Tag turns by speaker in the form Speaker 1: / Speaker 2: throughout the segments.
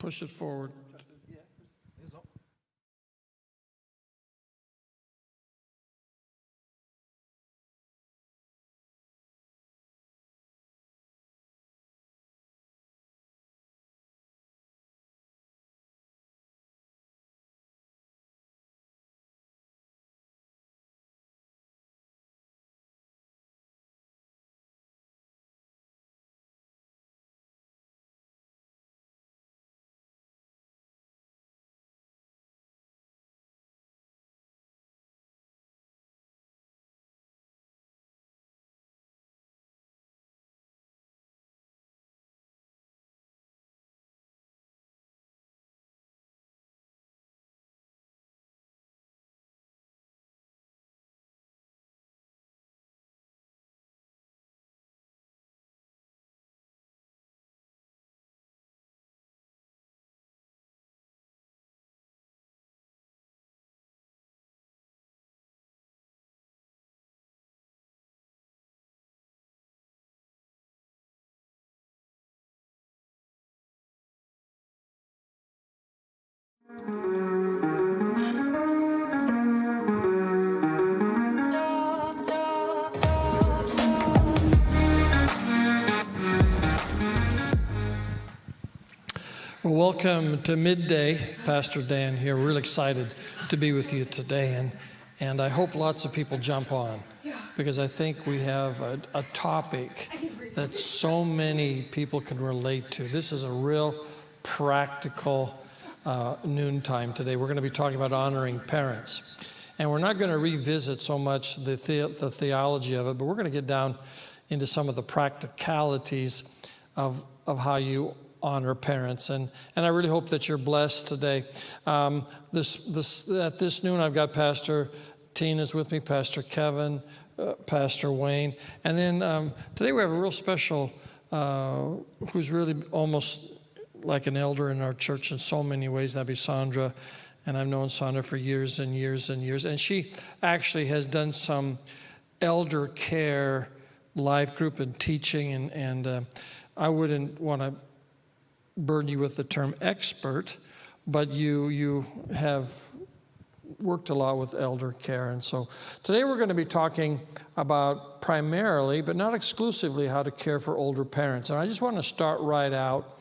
Speaker 1: push it forward. Well, welcome to Midday. Pastor Dan here. We're really excited to be with you today, and I hope lots of people jump on, because I think we have a topic that so many people can relate to. This is a real practical noontime today. We're going to be talking about honoring parents, and we're not going to revisit so much the theology of it, but we're going to get down into some of the practicalities of how you honor parents, and I really hope that you're blessed today. At this noon, I've got Pastor Tina's with me, Pastor Kevin, Pastor Wayne, and then today we have a real special who's really almost like an elder in our church in so many ways. That'd be Sandra, and I've known Sandra for years and years and years, and she actually has done some elder care life group and teaching, and I wouldn't want to burden you with the term expert, but you have worked a lot with elder care. And so today we're going to be talking about primarily, but not exclusively, how to care for older parents. And I just want to start right out,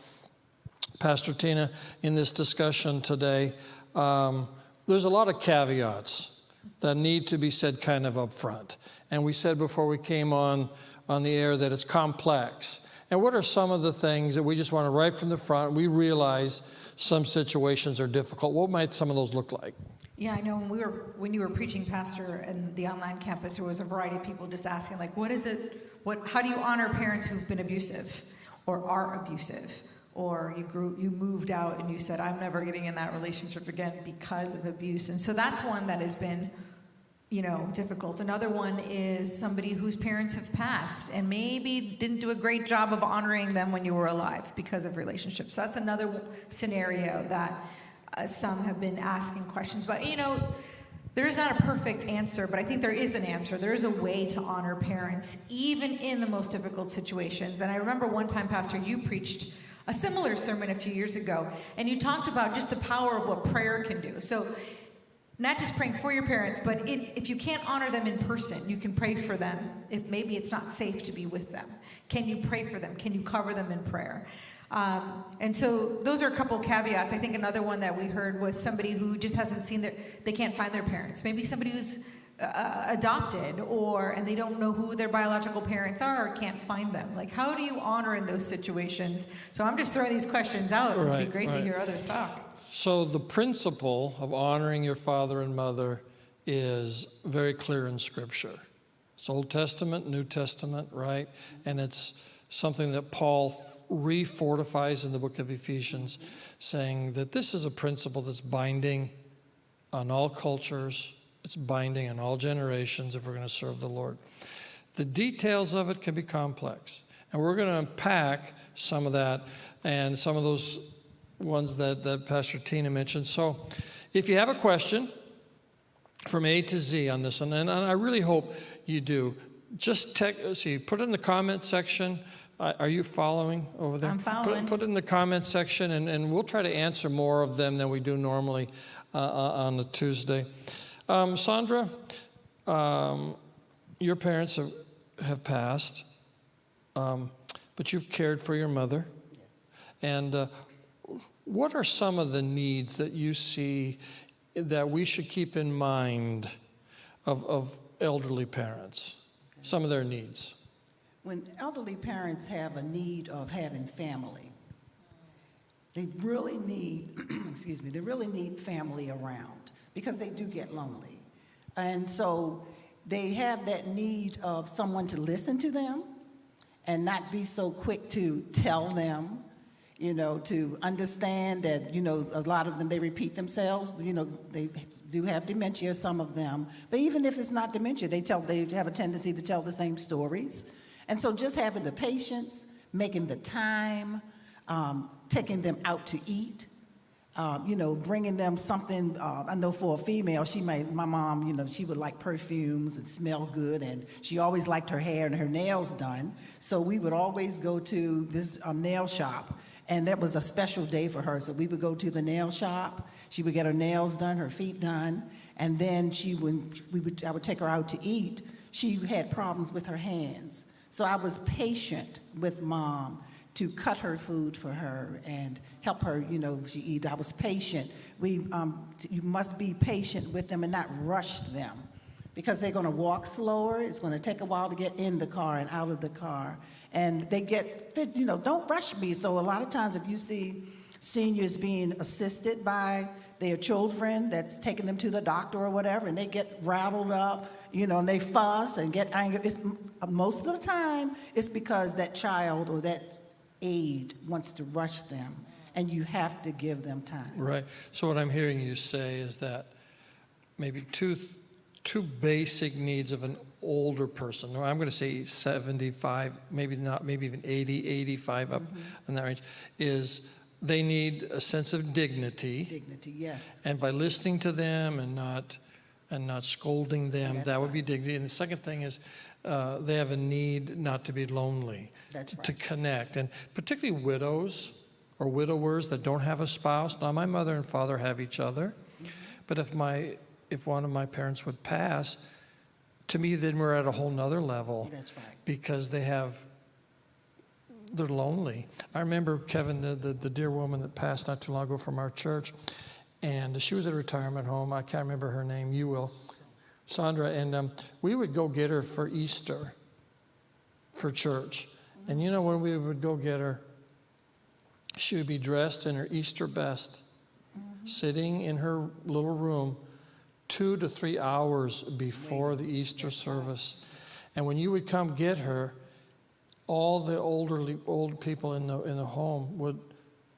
Speaker 1: Pastor Tina, in this discussion today. There's a lot of caveats that need to be said kind of up front. And we said before we came on the air that it's complex. And what are some of the things that we just want to, right from the front, we realize some situations are difficult. What might some of those look like?
Speaker 2: Yeah, I know when you were preaching, Pastor, in the online campus, there was a variety of people just asking, like, how do you honor parents who've been abusive or are abusive? Or you moved out and you said, I'm never getting in that relationship again because of abuse. And so that's one that has been, difficult. Another one is somebody whose parents have passed and maybe didn't do a great job of honoring them when you were alive because of relationships. So that's another scenario that some have been asking questions about. There is not a perfect answer, but I think there is an answer. There is a way to honor parents, even in the most difficult situations. And I remember one time, Pastor, you preached a similar sermon a few years ago, and you talked about just the power of what prayer can do. So not just praying for your parents, but if you can't honor them in person, you can pray for them if maybe it's not safe to be with them. Can you pray for them? Can you cover them in prayer? And so those are a couple of caveats. I think another one that we heard was somebody who just hasn't seen they can't find their parents. Maybe somebody who's adopted and they don't know who their biological parents are or can't find them. Like, how do you honor in those situations? So I'm just throwing these questions out. It would be great to hear others talk.
Speaker 1: So the principle of honoring your father and mother is very clear in Scripture. It's Old Testament, New Testament, right? And it's something that Paul refortifies in the book of Ephesians, saying that this is a principle that's binding on all cultures. It's binding on all generations if we're going to serve the Lord. The details of it can be complex. And we're going to unpack some of that and some of those ones that Pastor Tina mentioned. So if you have a question from A to Z on this, and I really hope you do, just put it in the comment section. Are you following over there?
Speaker 2: I'm following.
Speaker 1: Put it in the comments section, and we'll try to answer more of them than we do normally on a Tuesday. Sandra, your parents have passed, but you've cared for your mother.
Speaker 3: Yes.
Speaker 1: And what are some of the needs that you see that we should keep in mind of elderly parents? Some of their needs.
Speaker 3: When elderly parents have a need of having family, they really need, they really need family around because they do get lonely. And so they have that need of someone to listen to them and not be so quick to tell them, to understand that, a lot of them, they repeat themselves, they do have dementia, some of them. But even if it's not dementia, they have a tendency to tell the same stories. And so just having the patience, making the time, taking them out to eat, bringing them something. I know for a female, my mom, she would like perfumes and smell good, and she always liked her hair and her nails done. So we would always go to this nail shop, and that was a special day for her. So we would go to the nail shop. She would get her nails done, her feet done, and then I would take her out to eat. She had problems with her hands. So I was patient with Mom to cut her food for her and help her, she eat. I was patient. You must be patient with them and not rush them because they're going to walk slower. It's going to take a while to get in the car and out of the car. And they get fit, don't rush me. So a lot of times if you see seniors being assisted by their children that's taking them to the doctor or whatever, and they get rattled up, and they fuss and get angry. Most of the time, it's because that child or that aide wants to rush them, and you have to give them time.
Speaker 1: Right. So what I'm hearing you say is that maybe two basic needs of an older person, or I'm going to say 75, maybe not, maybe even 80, 85 up in that range, is they need a sense of dignity.
Speaker 3: Dignity, yes.
Speaker 1: And by listening to them and not scolding them,
Speaker 3: That's
Speaker 1: that would
Speaker 3: right.
Speaker 1: be dignity. And the second thing is they have a need not to be lonely,
Speaker 3: That's right.
Speaker 1: to connect. And particularly widows or widowers that don't have a spouse. Now, my mother and father have each other. But if one of my parents would pass, to me, then we're at a whole nother level.
Speaker 3: That's right.
Speaker 1: Because they're lonely. I remember, Kevin, the dear woman that passed not too long ago from our church, and she was at a retirement home. I can't remember her name. You will. Sandra. And we would go get her for Easter for church. And when we would go get her, she would be dressed in her Easter best, sitting in her little room 2 to 3 hours before the Easter service. And when you would come get her, all the old people in the home would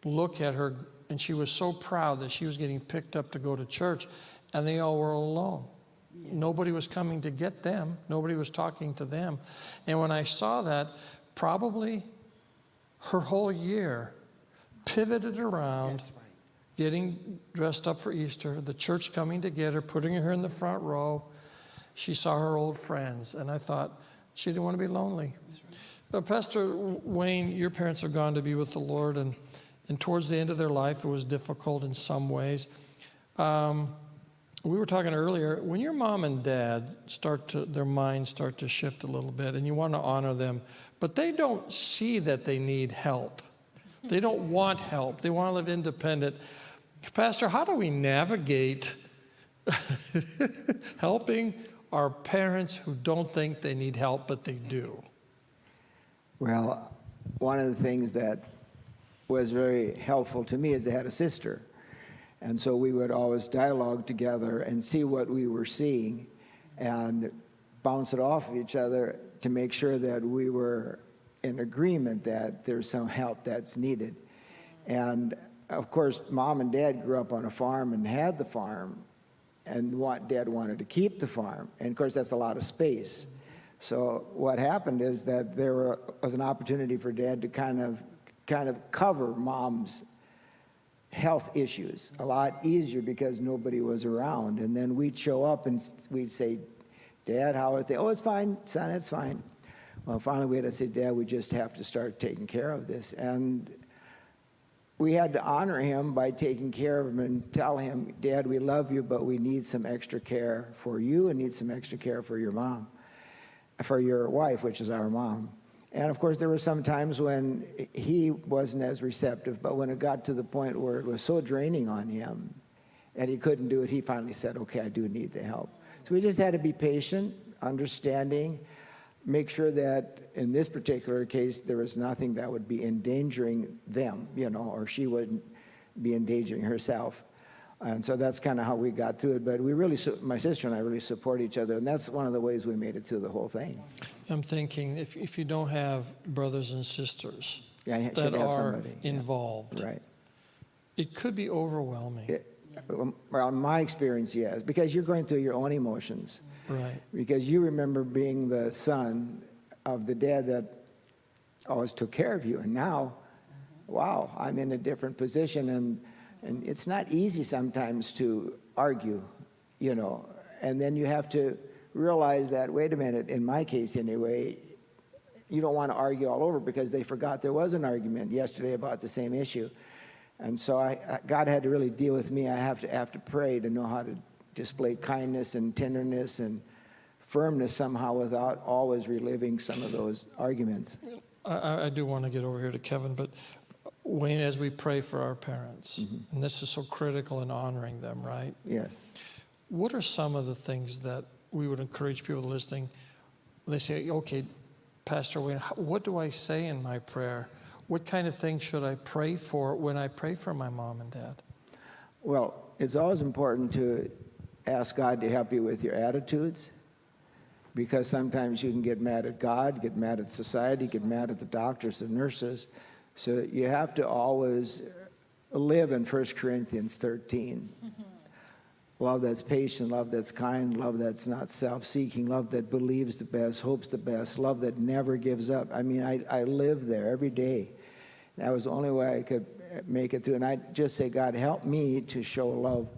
Speaker 1: look at her, and she was so proud that she was getting picked up to go to church, and they all were alone. Yes. Nobody was coming to get them. Nobody was talking to them. And when I saw that, probably her whole year pivoted around getting dressed up for Easter, the church coming to get her, putting her in the front row. She saw her old friends, and I thought she didn't want to be lonely. Pastor Wayne, your parents are gone to be with the Lord, and towards the end of their life, it was difficult in some ways. We were talking earlier, when your mom and dad their minds start to shift a little bit, and you want to honor them, but they don't see that they need help. They don't want help. They want to live independent. Pastor, how do we navigate helping our parents who don't think they need help, but they do?
Speaker 4: Well, one of the things that was very helpful to me is they had a sister. And so we would always dialogue together and see what we were seeing and bounce it off of each other to make sure that we were in agreement that there's some help that's needed. And of course, Mom and Dad grew up on a farm and had the farm, and Dad wanted to keep the farm. And of course, that's a lot of space. So what happened is that there was an opportunity for Dad to kind of cover Mom's health issues a lot easier because nobody was around. And then we'd show up and we'd say, Dad, how are things? Oh, it's fine, son, it's fine. Well, finally we had to say, Dad, we just have to start taking care of this. And we had to honor him by taking care of him and tell him, Dad, we love you, but we need some extra care for you and need some extra care for your mom, for your wife, which is our mom. And of course, there were some times when he wasn't as receptive, but when it got to the point where it was so draining on him and he couldn't do it, he finally said, okay, I do need the help. So we just had to be patient, understanding, make sure that in this particular case, there was nothing that would be endangering them, or she wouldn't be endangering herself. And so that's kind of how we got through it. But we really, my sister and I really support each other, and that's one of the ways we made it through the whole thing.
Speaker 1: I'm thinking if you don't have brothers and sisters
Speaker 4: Should
Speaker 1: that
Speaker 4: have
Speaker 1: are
Speaker 4: somebody.
Speaker 1: involved,
Speaker 4: Right.
Speaker 1: it could be overwhelming.
Speaker 4: Well, in my experience, yes, because you're going through your own emotions.
Speaker 1: Right.
Speaker 4: Because you remember being the son of the dad that always took care of you, and now, wow, I'm in a different position, and it's not easy sometimes to argue, and then you have to realize that, wait a minute, in my case anyway, you don't want to argue all over because they forgot there was an argument yesterday about the same issue. And so God had to really deal with me. I have to pray to know how to display kindness and tenderness and firmness somehow without always reliving some of those arguments.
Speaker 1: I do want to get over here to Kevin, but Wayne, as we pray for our parents, and this is so critical in honoring them, right?
Speaker 4: Yes.
Speaker 1: What are some of the things that we would encourage people listening? They say, okay, Pastor Wayne, what do I say in my prayer? What kind of things should I pray for when I pray for my mom and dad?
Speaker 4: Well, it's always important to ask God to help you with your attitudes, because sometimes you can get mad at God, get mad at society, get mad at the doctors and nurses. So you have to always live in 1 Corinthians 13. Love that's patient, love that's kind, love that's not self-seeking, love that believes the best, hopes the best, love that never gives up. I mean, I live there every day. That was the only way I could make it through. And I just say, God, help me to show love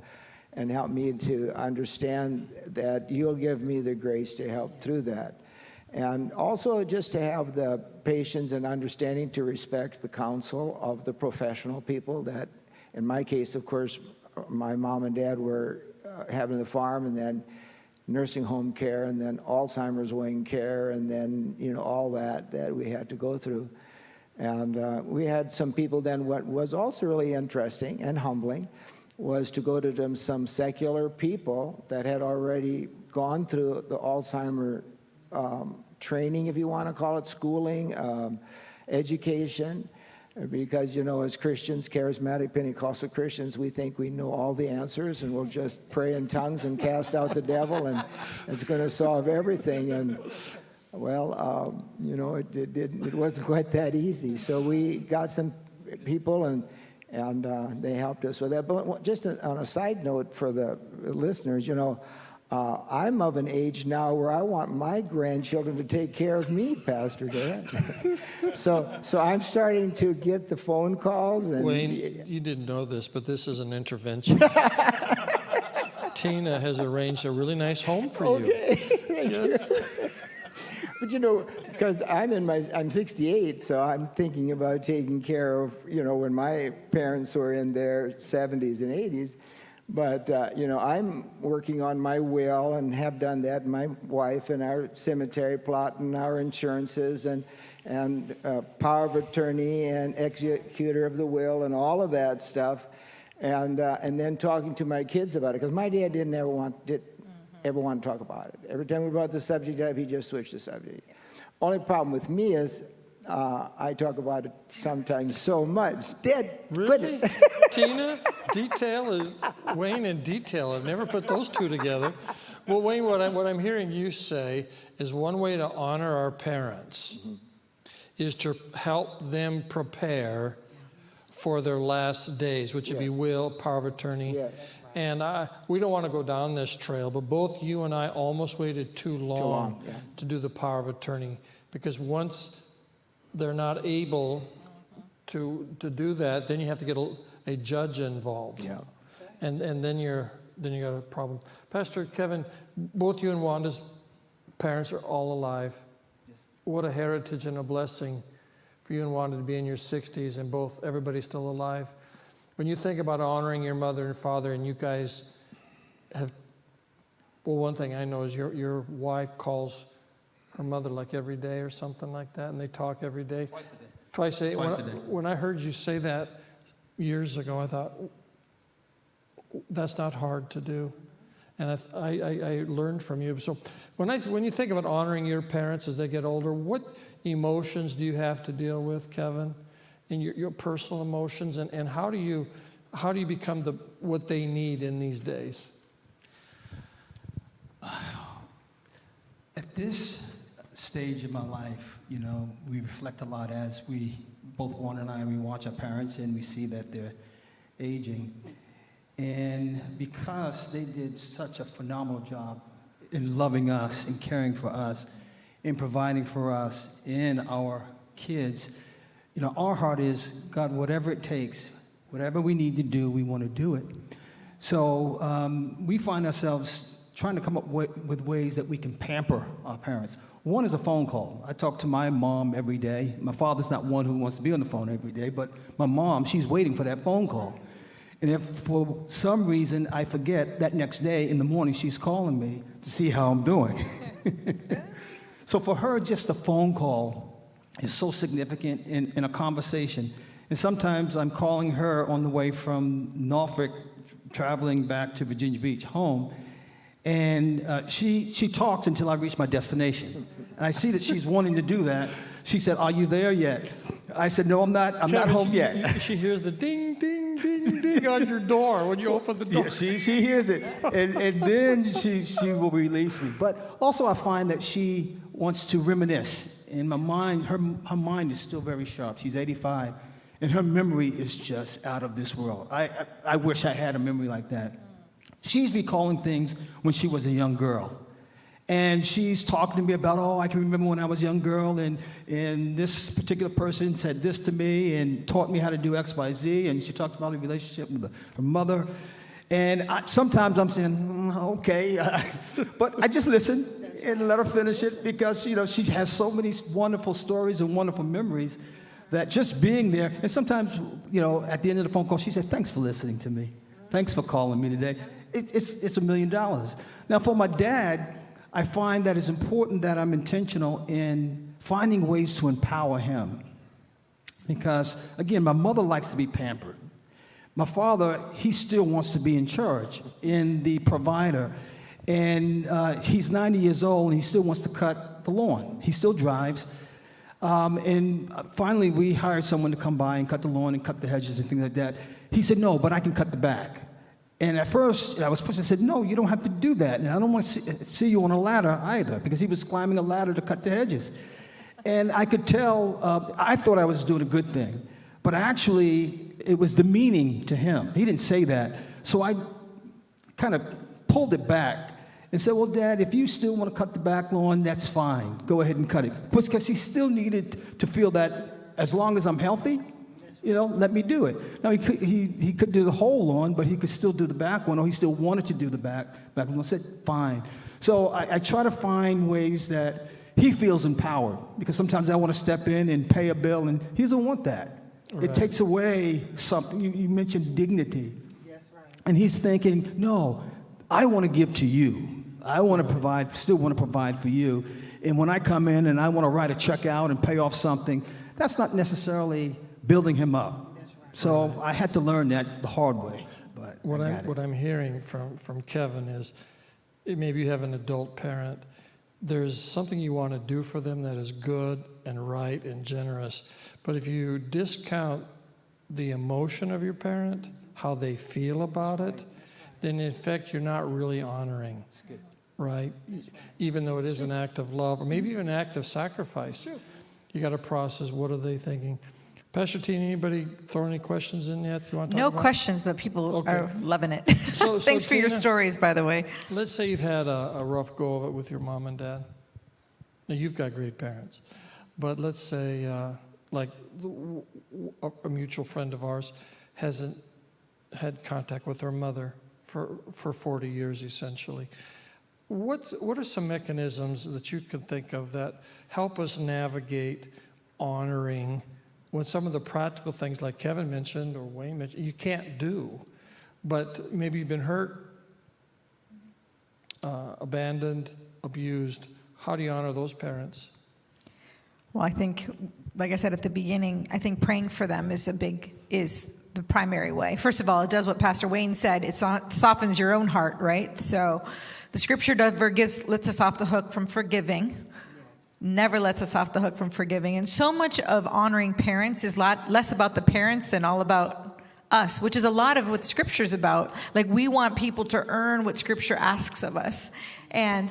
Speaker 4: and help me to understand that you'll give me the grace to help through that. And also just to have the patience and understanding to respect the counsel of the professional people that, in my case, of course, my mom and dad were having the farm and then nursing home care and then Alzheimer's wing care and then, all that we had to go through. And we had some people then, what was also really interesting and humbling was to go to some secular people that had already gone through the Alzheimer training, if you want to call it, schooling, education, because, as Christians, charismatic Pentecostal Christians, we think we know all the answers and we'll just pray in tongues and cast out the devil and it's going to solve everything. And, well, it wasn't quite that easy. So we got some people and they helped us with that. But just on a side note for the listeners, I'm of an age now where I want my grandchildren to take care of me, Pastor Dan. So I'm starting to get the phone calls. And
Speaker 1: Wayne, you didn't know this, but this is an intervention. Tina has arranged a really nice home for you.
Speaker 4: Yes. But because I'm 68, so I'm thinking about taking care of, when my parents were in their 70s and 80s. But, I'm working on my will and have done that, my wife and our cemetery plot and our insurances and power of attorney and executor of the will and all of that stuff. And then talking to my kids about it, because my dad didn't ever want to talk about it. Every time we brought the subject up, he just switched the subject. Only problem with me is I talk about it sometimes so much. Dad,
Speaker 1: Really? Tina, Wayne and detail. I've never put those two together. Well, Wayne, what I'm hearing you say is one way to honor our parents is to help them prepare for their last days, which, if you will, power of attorney.
Speaker 4: Yes.
Speaker 1: And we don't want to go down this trail, but both you and I almost waited too long to do the power of attorney, because once they're not able to do that, then you have to get a judge involved.
Speaker 4: Yeah.
Speaker 1: And then you got a problem. Pastor Kevin, both you and Wanda's parents are all alive. what a heritage and a blessing for you, and wanted to be in your 60s and everybody's still alive. When you think about honoring your mother and father, and you guys have, well, one thing I know is your wife calls her mother like every day or something like that, and they talk every day.
Speaker 5: Twice a day.
Speaker 1: Twice a day. When I heard you say that years ago, I thought, that's not hard to do. And I learned from you. So when you think about honoring your parents as they get older, what emotions do you have to deal with, Kevin, in your personal emotions, and how do you become what they need in these days?
Speaker 5: At this stage of my life, we reflect a lot as both Warren and I, we watch our parents and we see that they're aging. And because they did such a phenomenal job in loving us and caring for us and providing for us and our kids, our heart is, God, whatever it takes, whatever we need to do, we want to do it. So we find ourselves trying to come up with ways that we can pamper our parents. One is a phone call. I talk to my mom every day. My father's not one who wants to be on the phone every day, but my mom, she's waiting for that phone call. And if for some reason I forget, that next day in the morning, she's calling me to see how I'm doing. So for her, just a phone call is so significant in a conversation. And sometimes I'm calling her on the way from Norfolk, traveling back to Virginia Beach home, and she talks until I reach my destination. And I see that she's wanting to do that. She said, "Are you there yet?" I said, "No, I'm not. I'm not home yet."
Speaker 1: She hears the ding, ding, ding, ding on your door when you open the door.
Speaker 5: Yeah, she hears it, and then she will release me. But also, I find that she wants to reminisce. In my mind, her mind is still very sharp. She's 85, and her memory is just out of this world. I wish I had a memory like that. She's recalling things when she was a young girl. And she's talking to me about, I can remember when I was a young girl, and this particular person said this to me and taught me how to do X, Y, Z. And she talked about the relationship with her mother. And sometimes I'm saying, okay. But I just listen and let her finish it because, she has so many wonderful stories and wonderful memories that just being there. And sometimes, at the end of the phone call, she said, "Thanks for listening to me. Thanks for calling me today." It's $1 million. Now, for my dad, I find that it's important that I'm intentional in finding ways to empower him. Because, again, my mother likes to be pampered. My father, he still wants to be in charge, in the provider. And he's 90 years old, and he still wants to cut the lawn. He still drives. And finally, we hired someone to come by and cut the lawn and cut the hedges and things like that. He said, "No, but I can cut the back." And at first, I was pushed. I said, "No, you don't have to do that. And I don't want to see you on a ladder either," because he was climbing a ladder to cut the hedges. And I could tell, I thought I was doing a good thing. But actually, it was demeaning to him. He didn't say that. So I kind of pulled it back and said, "Well, Dad, if you still want to cut the back lawn, that's fine. Go ahead and cut it." Because he still needed to feel that as long as I'm healthy, let me do it. Now, he could do the whole lawn, but he could still do the back one, or he still wanted to do the back one. I said, fine. So I try to find ways that he feels empowered, because sometimes I want to step in and pay a bill, and he doesn't want that. Right. It takes away something. You mentioned dignity. Yes, right. And he's thinking, no, I want to give to you. I want to provide, still want to provide for you. And when I come in and I want to write a check out and pay off something, that's not necessarily building him up. Right. So I had to learn that the hard way. But
Speaker 1: what I'm hearing from Kevin is, maybe you have an adult parent, there's something you want to do for them that is good and right and generous. But if you discount the emotion of your parent, how they feel about it, then in effect you're not really honoring, right? Even though it is an act of love, or maybe even an act of sacrifice. You got to process, what are they thinking? Pastor Tina, anybody throw any questions in yet you want to talk about?
Speaker 2: No questions, but people are loving it.
Speaker 1: So
Speaker 2: Thanks for your
Speaker 1: Tina,
Speaker 2: stories, by the way.
Speaker 1: Let's say you've had a rough go of it with your mom and dad. Now, you've got great parents. But let's say, like a mutual friend of ours hasn't had contact with her mother for 40 years, essentially. what are some mechanisms that you can think of that help us navigate honoring when some of the practical things like Kevin mentioned or Wayne mentioned, you can't do, but maybe you've been hurt, abandoned, abused. How do you honor those parents?
Speaker 2: Well, I think, like I said at the beginning, I think praying for them is the primary way. First of all, it does what Pastor Wayne said. It softens your own heart, right? So the scripture never lets us off the hook from forgiving. Never lets us off the hook from forgiving. And so much of honoring parents is a lot less about the parents and all about us, which is a lot of what Scripture's about. Like, we want people to earn what Scripture asks of us. And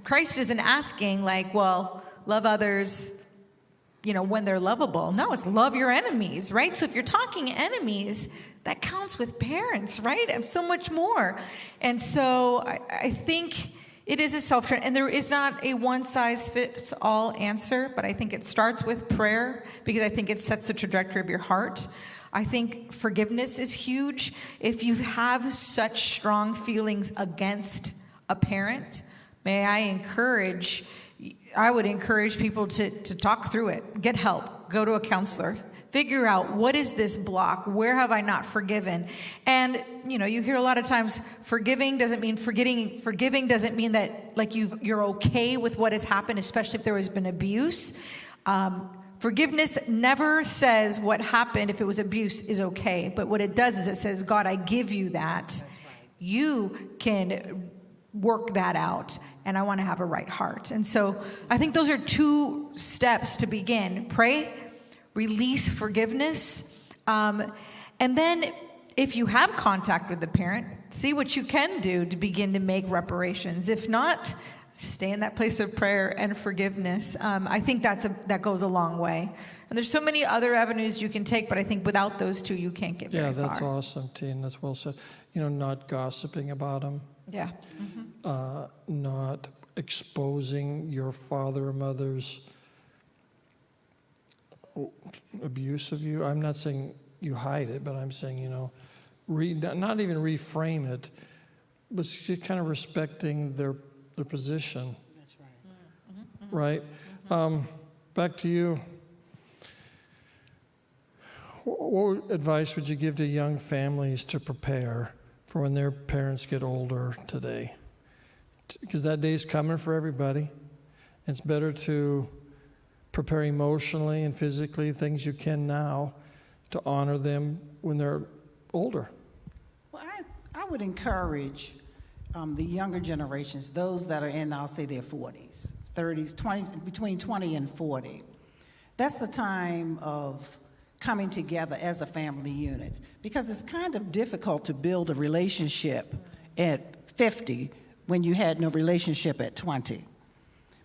Speaker 2: Christ isn't asking, like, well, love others, when they're lovable. No, it's love your enemies, right? So if you're talking enemies, that counts with parents, right? And so much more. And so I think it is a self-training, and there is not a one-size-fits-all answer, but I think it starts with prayer because I think it sets the trajectory of your heart. I think forgiveness is huge. If you have such strong feelings against a parent, I would encourage people to talk through it, get help, go to a counselor, figure out what is this block, where have I not forgiven? And you hear a lot of times forgiving doesn't mean forgetting. Forgiving doesn't mean that like you're okay with what has happened, especially if there has been abuse. Forgiveness never says what happened if it was abuse is okay, but what it does is it says, God, I give you that. You can work that out, and I want to have a right heart. And so I think those are 2 steps to begin. Pray, release forgiveness, and then if you have contact with the parent, see what you can do to begin to make reparations. If not, stay in that place of prayer and forgiveness. I think that goes a long way. And there's so many other avenues you can take, but I think without those 2, you can't get very far.
Speaker 1: Yeah, that's awesome, Tina. That's well said. Not gossiping about them.
Speaker 2: Yeah.
Speaker 1: Not exposing your father or mother's abuse of you. I'm not saying you hide it, but I'm saying, not even reframe it, but just kind of respecting their position.
Speaker 3: That's right.
Speaker 1: Right? Back to you. What advice would you give to young families to prepare for when their parents get older today? Because that day's coming for everybody. It's better to prepare emotionally and physically things you can now to honor them when they're older.
Speaker 3: Well, I would encourage the younger generations, those that are in, I'll say, their 40s, 30s, 20s, between 20 and 40. That's the time of coming together as a family unit, because it's kind of difficult to build a relationship at 50 when you had no relationship at 20,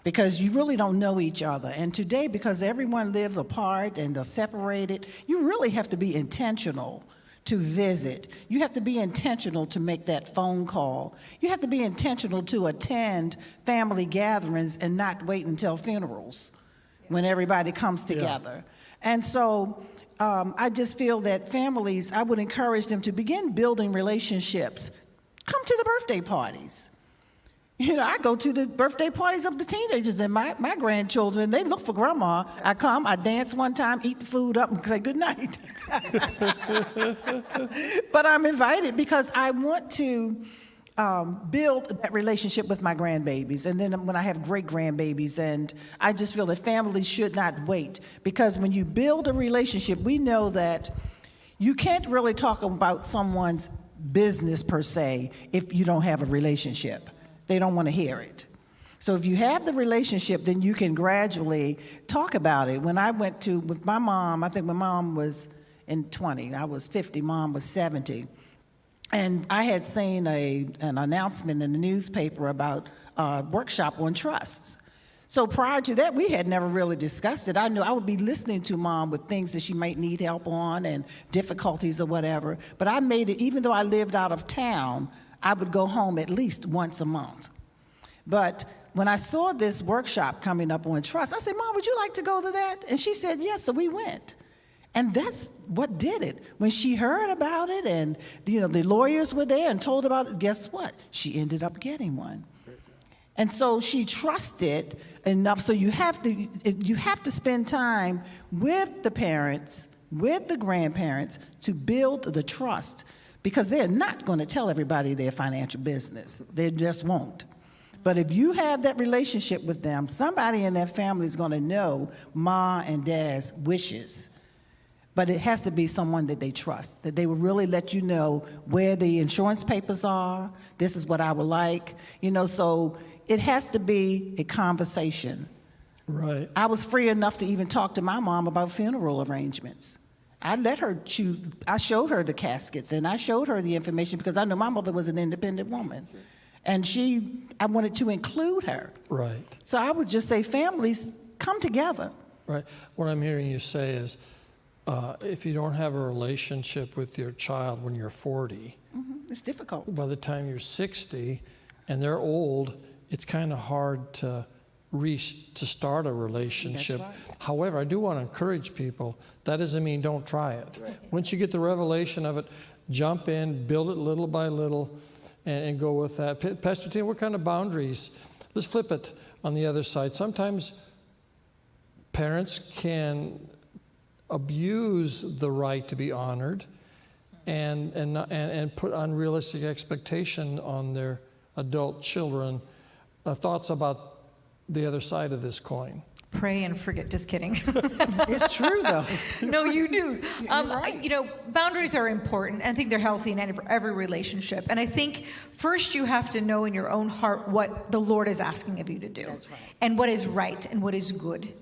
Speaker 3: because you really don't know each other. And today, because everyone lives apart and they're separated, you really have to be intentional to visit. You have to be intentional to make that phone call. You have to be intentional to attend family gatherings and not wait until funerals when everybody comes together. And so I just feel that families, I would encourage them to begin building relationships. Come to the birthday parties. I go to the birthday parties of the teenagers and my grandchildren. They look for grandma. I come, I dance one time, eat the food up, and say good night. But I'm invited because I want to build that relationship with my grandbabies. And then when I have great grandbabies, and I just feel that families should not wait, because when you build a relationship, we know that you can't really talk about someone's business per se if you don't have a relationship. They don't want to hear it. So if you have the relationship, then you can gradually talk about it. When I went with my mom, I think my mom was in 20, I was 50, mom was 70. And I had seen an announcement in the newspaper about a workshop on trusts. So prior to that, we had never really discussed it. I knew I would be listening to mom with things that she might need help on and difficulties or whatever. But I made it, even though I lived out of town, I would go home at least once a month. But when I saw this workshop coming up on trust, I said, Mom, would you like to go to that? And she said, yes, so we went. And that's what did it. When she heard about it and, the lawyers were there and told about it, guess what? She ended up getting one. And so she trusted enough. So you have to spend time with the parents, with the grandparents, to build the trust, because they're not going to tell everybody their financial business. They just won't. But if you have that relationship with them, somebody in that family is going to know Ma and Dad's wishes. But it has to be someone that they trust, that they will really let you know where the insurance papers are. This is what I would like. So it has to be a conversation.
Speaker 1: Right.
Speaker 3: I was free enough to even talk to my mom about funeral arrangements. I let her choose. I showed her the caskets, and I showed her the information because I know my mother was an independent woman. And I wanted to include her.
Speaker 1: Right.
Speaker 3: So I would just say, families, come together.
Speaker 1: Right. What I'm hearing you say is, if you don't have a relationship with your child when you're 40,
Speaker 3: it's difficult.
Speaker 1: by the time you're 60 and they're old, it's kind of hard to start a relationship.
Speaker 3: That's right.
Speaker 1: However, I do want to encourage people. That doesn't mean don't try it. Right. Once you get the revelation of it, jump in, build it little by little, and go with that. Pastor Tim, what kind of boundaries? Let's flip it on the other side. Sometimes parents can abuse the right to be honored and put unrealistic expectation on their adult children. Thoughts about the other side of this coin?
Speaker 2: Pray and forget. Just kidding.
Speaker 3: It's true, though.
Speaker 2: No, you do.
Speaker 3: You're right.
Speaker 2: Boundaries are important. I think they're healthy in every relationship. And I think first you have to know in your own heart what the Lord is asking of you to do.
Speaker 3: That's right.
Speaker 2: And what is right and what is good.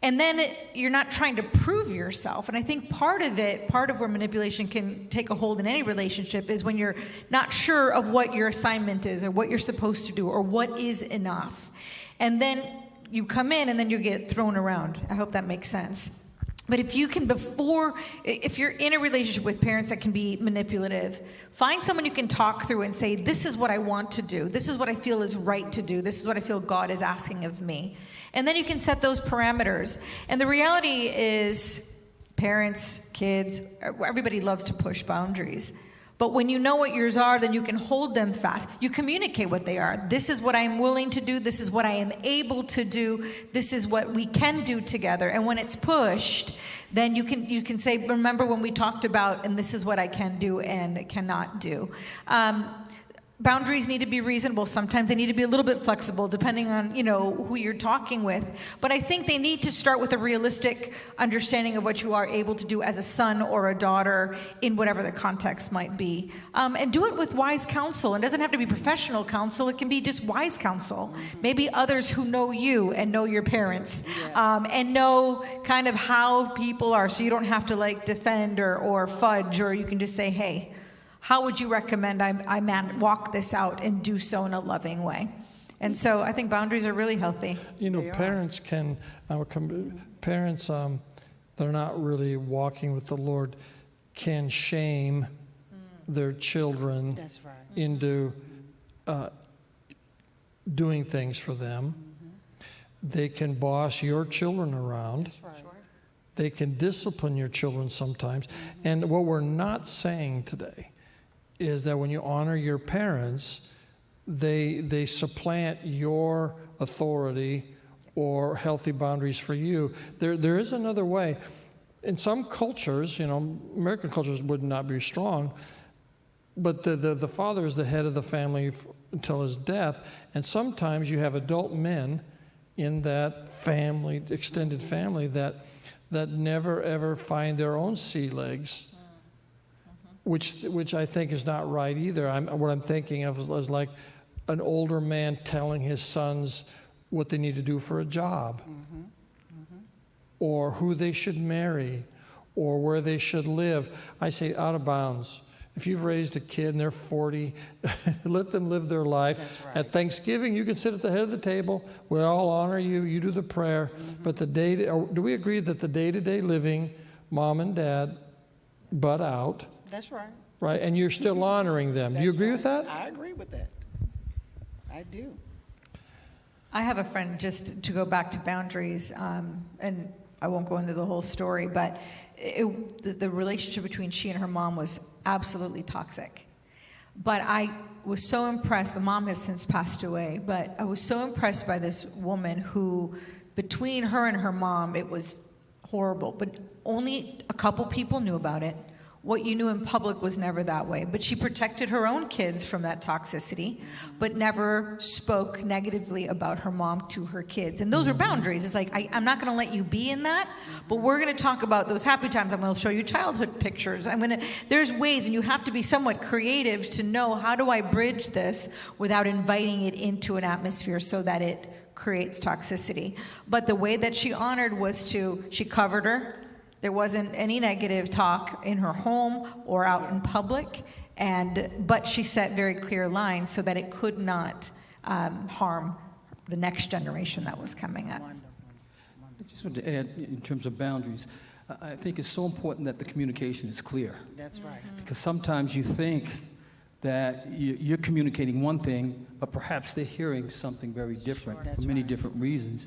Speaker 2: And then you're not trying to prove yourself. And I think part of where manipulation can take a hold in any relationship is when you're not sure of what your assignment is or what you're supposed to do or what is enough. And then you come in and then you get thrown around. I hope that makes sense. But if you can, if you're in a relationship with parents that can be manipulative, find someone you can talk through and say, this is what I want to do. This is what I feel is right to do. This is what I feel God is asking of me. And then you can set those parameters. And the reality is, parents, kids, everybody loves to push boundaries. But when you know what yours are, then you can hold them fast. You communicate what they are. This is what I am willing to do. This is what I am able to do. This is what we can do together. And when it's pushed, then you can say, remember when we talked about, and this is what I can do and cannot do. Boundaries need to be reasonable. Sometimes they need to be a little bit flexible depending on, who you're talking with. But I think they need to start with a realistic understanding of what you are able to do as a son or a daughter in whatever the context might be. And do it with wise counsel. It doesn't have to be professional counsel. It can be just wise counsel. Maybe others who know you and know your parents, and know kind of how people are, so you don't have to defend or fudge, or you can just say, hey, how would you recommend I walk this out and do so in a loving way? And so I think boundaries are really healthy.
Speaker 1: Parents that are not really walking with the Lord can shame their children
Speaker 3: That's right.
Speaker 1: into doing things for them. They can boss your children around.
Speaker 3: That's right.
Speaker 1: They can discipline your children sometimes. And what we're not saying today is that when you honor your parents, they supplant your authority or healthy boundaries for you. There is another way. In some cultures, American cultures would not be strong, but the father is the head of the family until his death. And sometimes you have adult men in that family, extended family, that never ever find their own sea legs. Which I think is not right either. What I'm thinking of is like an older man telling his sons what they need to do for a job, or who they should marry, or where they should live. I say out of bounds. If you've raised a kid and they're 40, let them live their life.
Speaker 3: That's right.
Speaker 1: At Thanksgiving, you can sit at the head of the table. We'll all honor you. You do the prayer. But do we agree that the day-to-day living, mom and dad butt out?
Speaker 3: That's right.
Speaker 1: Right, and you're still honoring them. Do you agree with that?
Speaker 3: I agree with that. I do.
Speaker 2: I have a friend, just to go back to boundaries, and I won't go into the whole story, but the relationship between she and her mom was absolutely toxic. But I was so impressed. The mom has since passed away, but I was so impressed by this woman who, between her and her mom, it was horrible. But only a couple people knew about it. What you knew in public was never that way. But she protected her own kids from that toxicity, but never spoke negatively about her mom to her kids. And those are boundaries. It's like, I'm not going to let you be in that, but we're going to talk about those happy times. I'm going to show you childhood pictures. There's ways, and you have to be somewhat creative to know, how do I bridge this without inviting it into an atmosphere so that it creates toxicity. But the way that she honored was she covered her. There wasn't any negative talk in her home or out in public, but she set very clear lines so that it could not harm the next generation that was coming up.
Speaker 5: I just want to add, in terms of boundaries, I think it's so important that the communication is clear.
Speaker 3: That's right.
Speaker 5: Because sometimes you think that you're communicating one thing, but perhaps they're hearing something very different for many different reasons.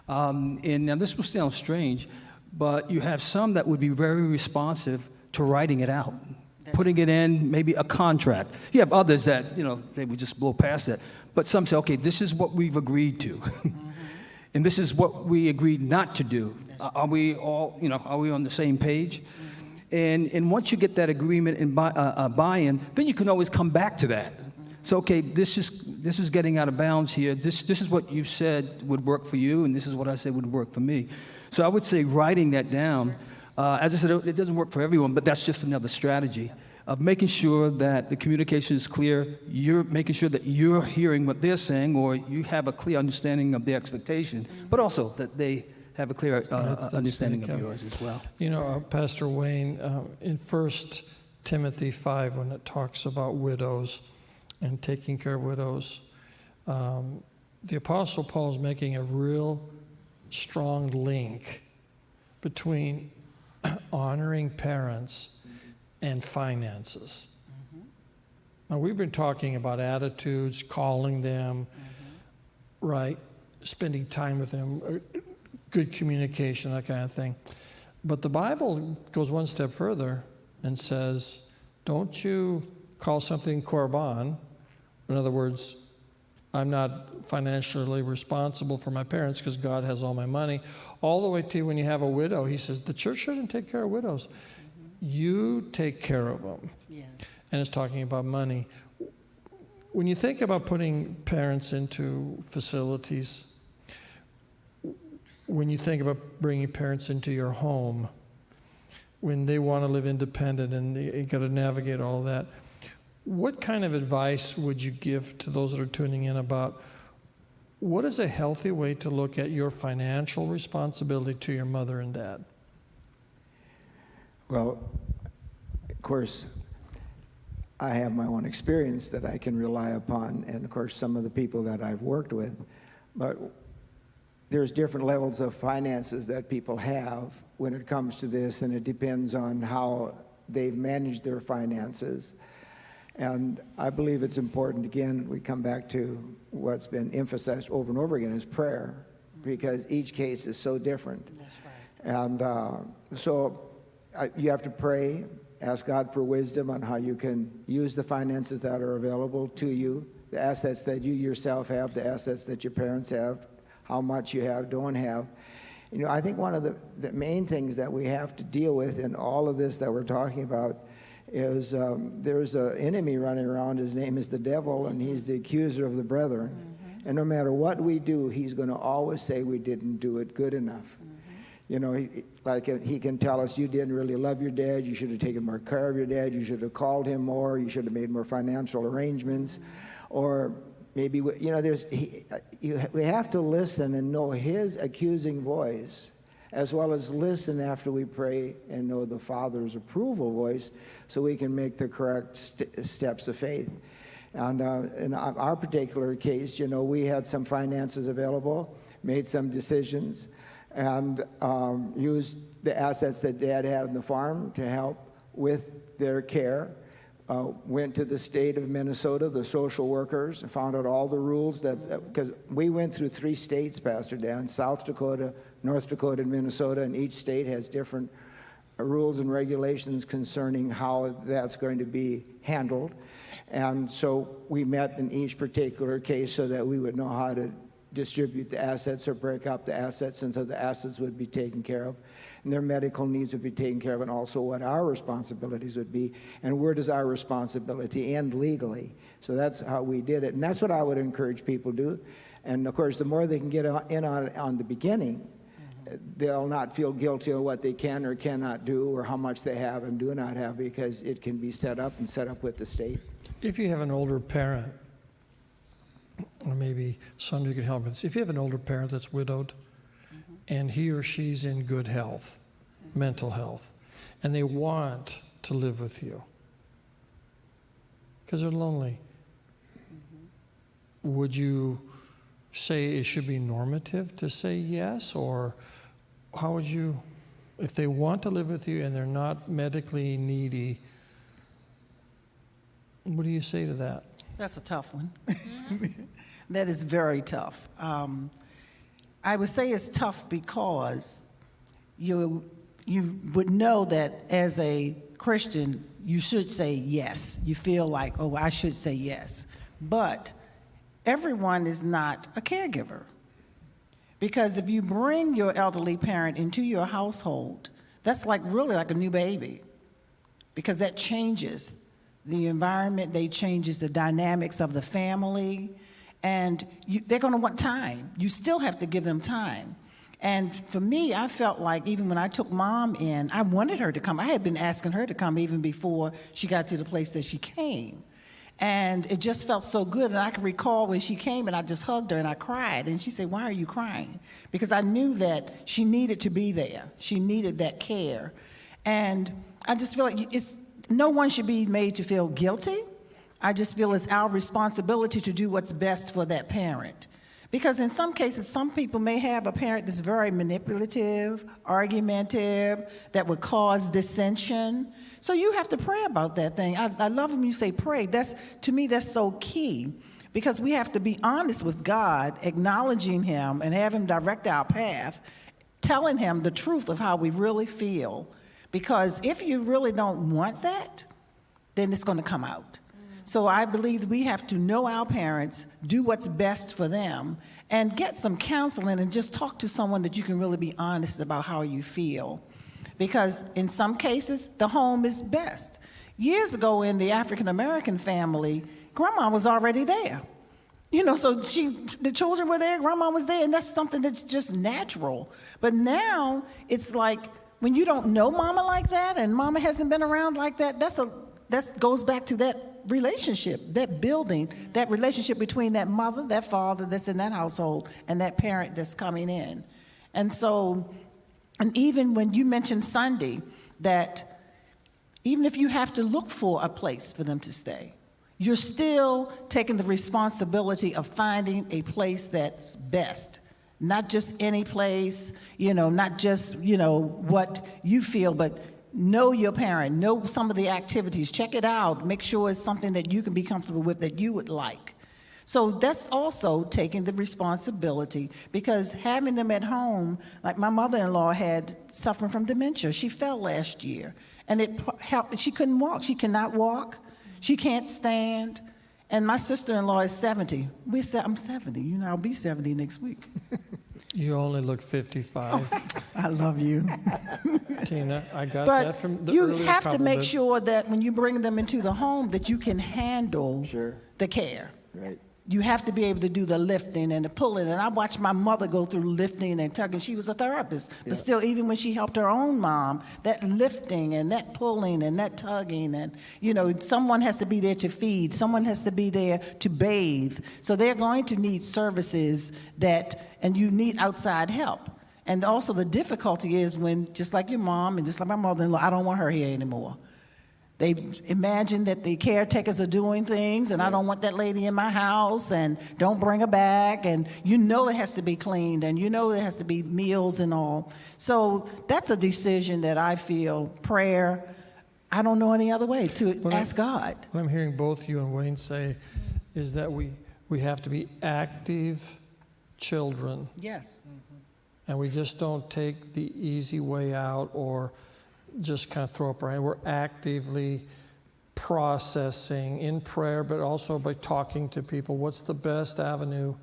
Speaker 5: And now this will sound strange, but you have some that would be very responsive to writing it out, putting it in maybe a contract. You have others that, they would just blow past it. But some say, okay, this is what we've agreed to. And this is what we agreed not to do. Are we all, are we on the same page? And once you get that agreement and buy-in, then you can always come back to that. So, okay, this is getting out of bounds here. This is what you said would work for you, and this is what I said would work for me. So I would say writing that down, as I said, it doesn't work for everyone, but that's just another strategy of making sure that the communication is clear. You're making sure that you're hearing what they're saying, or you have a clear understanding of their expectation, but also that they have a clear understanding of yours as well.
Speaker 1: Pastor Wayne, in 1 Timothy 5, when it talks about widows and taking care of widows, the Apostle Paul is making a real strong link between honoring parents and finances. Now, we've been talking about attitudes, calling them, right, spending time with them, good communication, that kind of thing. But the Bible goes one step further and says, don't you call something korban. In other words, I'm not financially responsible for my parents because God has all my money. All the way to when you have a widow, he says, the church shouldn't take care of widows. You take care of them.
Speaker 3: Yes.
Speaker 1: And it's talking about money. When you think about putting parents into facilities, when you think about bringing parents into your home, when they want to live independent and you got to navigate all that, what kind of advice would you give to those that are tuning in about what is a healthy way to look at your financial responsibility to your mother and dad?
Speaker 4: Well, of course, I have my own experience that I can rely upon, and of course, some of the people that I've worked with. But there's different levels of finances that people have when it comes to this, and it depends on how they've managed their finances. And I believe it's important, again, we come back to what's been emphasized over and over again, is prayer, because each case is so different.
Speaker 3: That's right.
Speaker 4: And so you have to pray, ask God for wisdom on how you can use the finances that are available to you, the assets that you yourself have, the assets that your parents have, how much you have, don't have. I think one of the main things that we have to deal with in all of this that we're talking about is there's an enemy running around. His name is the devil, and he's the accuser of the brethren. And no matter what we do, he's going to always say we didn't do it good enough. He can tell us, you didn't really love your dad, you should have taken more care of your dad, you should have called him more, you should have made more financial arrangements, or maybe, we have to listen and know his accusing voice, as well as listen after we pray and know the Father's approval voice, so we can make the correct steps of faith. And in our particular case, we had some finances available, made some decisions, and used the assets that Dad had on the farm to help with their care. Went to the state of Minnesota, the social workers, and found out all the rules because we went through 3 states, Pastor Dan: South Dakota, North Dakota and Minnesota, and each state has different rules and regulations concerning how that's going to be handled. And so we met in each particular case so that we would know how to distribute the assets or break up the assets, and so the assets would be taken care of, and their medical needs would be taken care of, and also what our responsibilities would be, and where does our responsibility end legally. So that's how we did it, and that's what I would encourage people to do. And of course, the more they can get in on it on the beginning, they'll not feel guilty of what they can or cannot do or how much they have and do not have, because it can be set up with the state.
Speaker 1: If you have an older parent, or maybe Sandra could help us. If you have an older parent that's widowed, and he or she's in good health, mental health, and they want to live with you because they're lonely, would you say it should be normative to say yes? Or how would you, if they want to live with you and they're not medically needy, what do you say to that?
Speaker 3: That's a tough one. That is very tough. I would say it's tough because you would know that as a Christian, you should say yes. You feel like, oh, I should say yes. But everyone is not a caregiver. Because if you bring your elderly parent into your household, that's really like a new baby. Because that changes the environment, they changes the dynamics of the family, and they're going to want time. You still have to give them time. And for me, I felt like even when I took Mom in, I wanted her to come. I had been asking her to come even before she got to the place that she came. And it just felt so good. And I can recall when she came and I just hugged her and I cried. And she said, "Why are you crying?" Because I knew that she needed to be there. She needed that care. And I just feel like no one should be made to feel guilty. I just feel it's our responsibility to do what's best for that parent. Because in some cases, some people may have a parent that's very manipulative, argumentative, that would cause dissension. So you have to pray about that thing. I love when you say pray. To me, that's so key. Because we have to be honest with God, acknowledging Him and have Him direct our path, telling Him the truth of how we really feel. Because if you really don't want that, then it's going to come out. So I believe we have to know our parents, do what's best for them, and get some counseling and just talk to someone that you can really be honest about how you feel. Because in some cases, the home is best. Years ago in the African-American family, Grandma was already there. So the children were there, Grandma was there, and that's something that's just natural. But now it's like when you don't know Mama like that and Mama hasn't been around like that, that goes back to that relationship, that building, that relationship between that mother, that father that's in that household, and that parent that's coming in. And even when you mentioned Sunday, that even if you have to look for a place for them to stay, you're still taking the responsibility of finding a place that's best. Not just any place, not just, what you feel, but know your parent, know some of the activities, check it out, make sure it's something that you can be comfortable with, that you would like. So that's also taking the responsibility, because having them at home, like my mother-in-law had suffering from dementia. She fell last year, and it helped. She couldn't walk. She cannot walk. She can't stand. And my sister-in-law is 70. I'm 70. I'll be 70 next week.
Speaker 1: You only look 55.
Speaker 3: I love you.
Speaker 1: Tina, I got
Speaker 3: But
Speaker 1: that from the
Speaker 3: you
Speaker 1: earlier
Speaker 3: have to make
Speaker 1: compliment.
Speaker 3: sure that when you bring them into the home that you can handle the care.
Speaker 4: Right.
Speaker 3: You have to be able to do the lifting and the pulling. And I watched my mother go through lifting and tugging. She was a therapist. But still, even when she helped her own mom, that lifting and that pulling and that tugging, and, someone has to be there to feed. Someone has to be there to bathe. So they're going to need services and you need outside help. And also the difficulty is when, just like your mom and just like my mother-in-law, I don't want her here anymore. They imagine that the caretakers are doing things, and I don't want that lady in my house, and don't bring her back, and it has to be cleaned, and it has to be meals and all. So that's a decision that I feel prayer, I don't know any other way to ask God.
Speaker 1: What I'm hearing both you and Wayne say is that we have to be active children
Speaker 3: Yes.
Speaker 1: And we just don't take the easy way out or just kind of throw up our hand. We're actively processing in prayer, but also by talking to people. What's the best avenue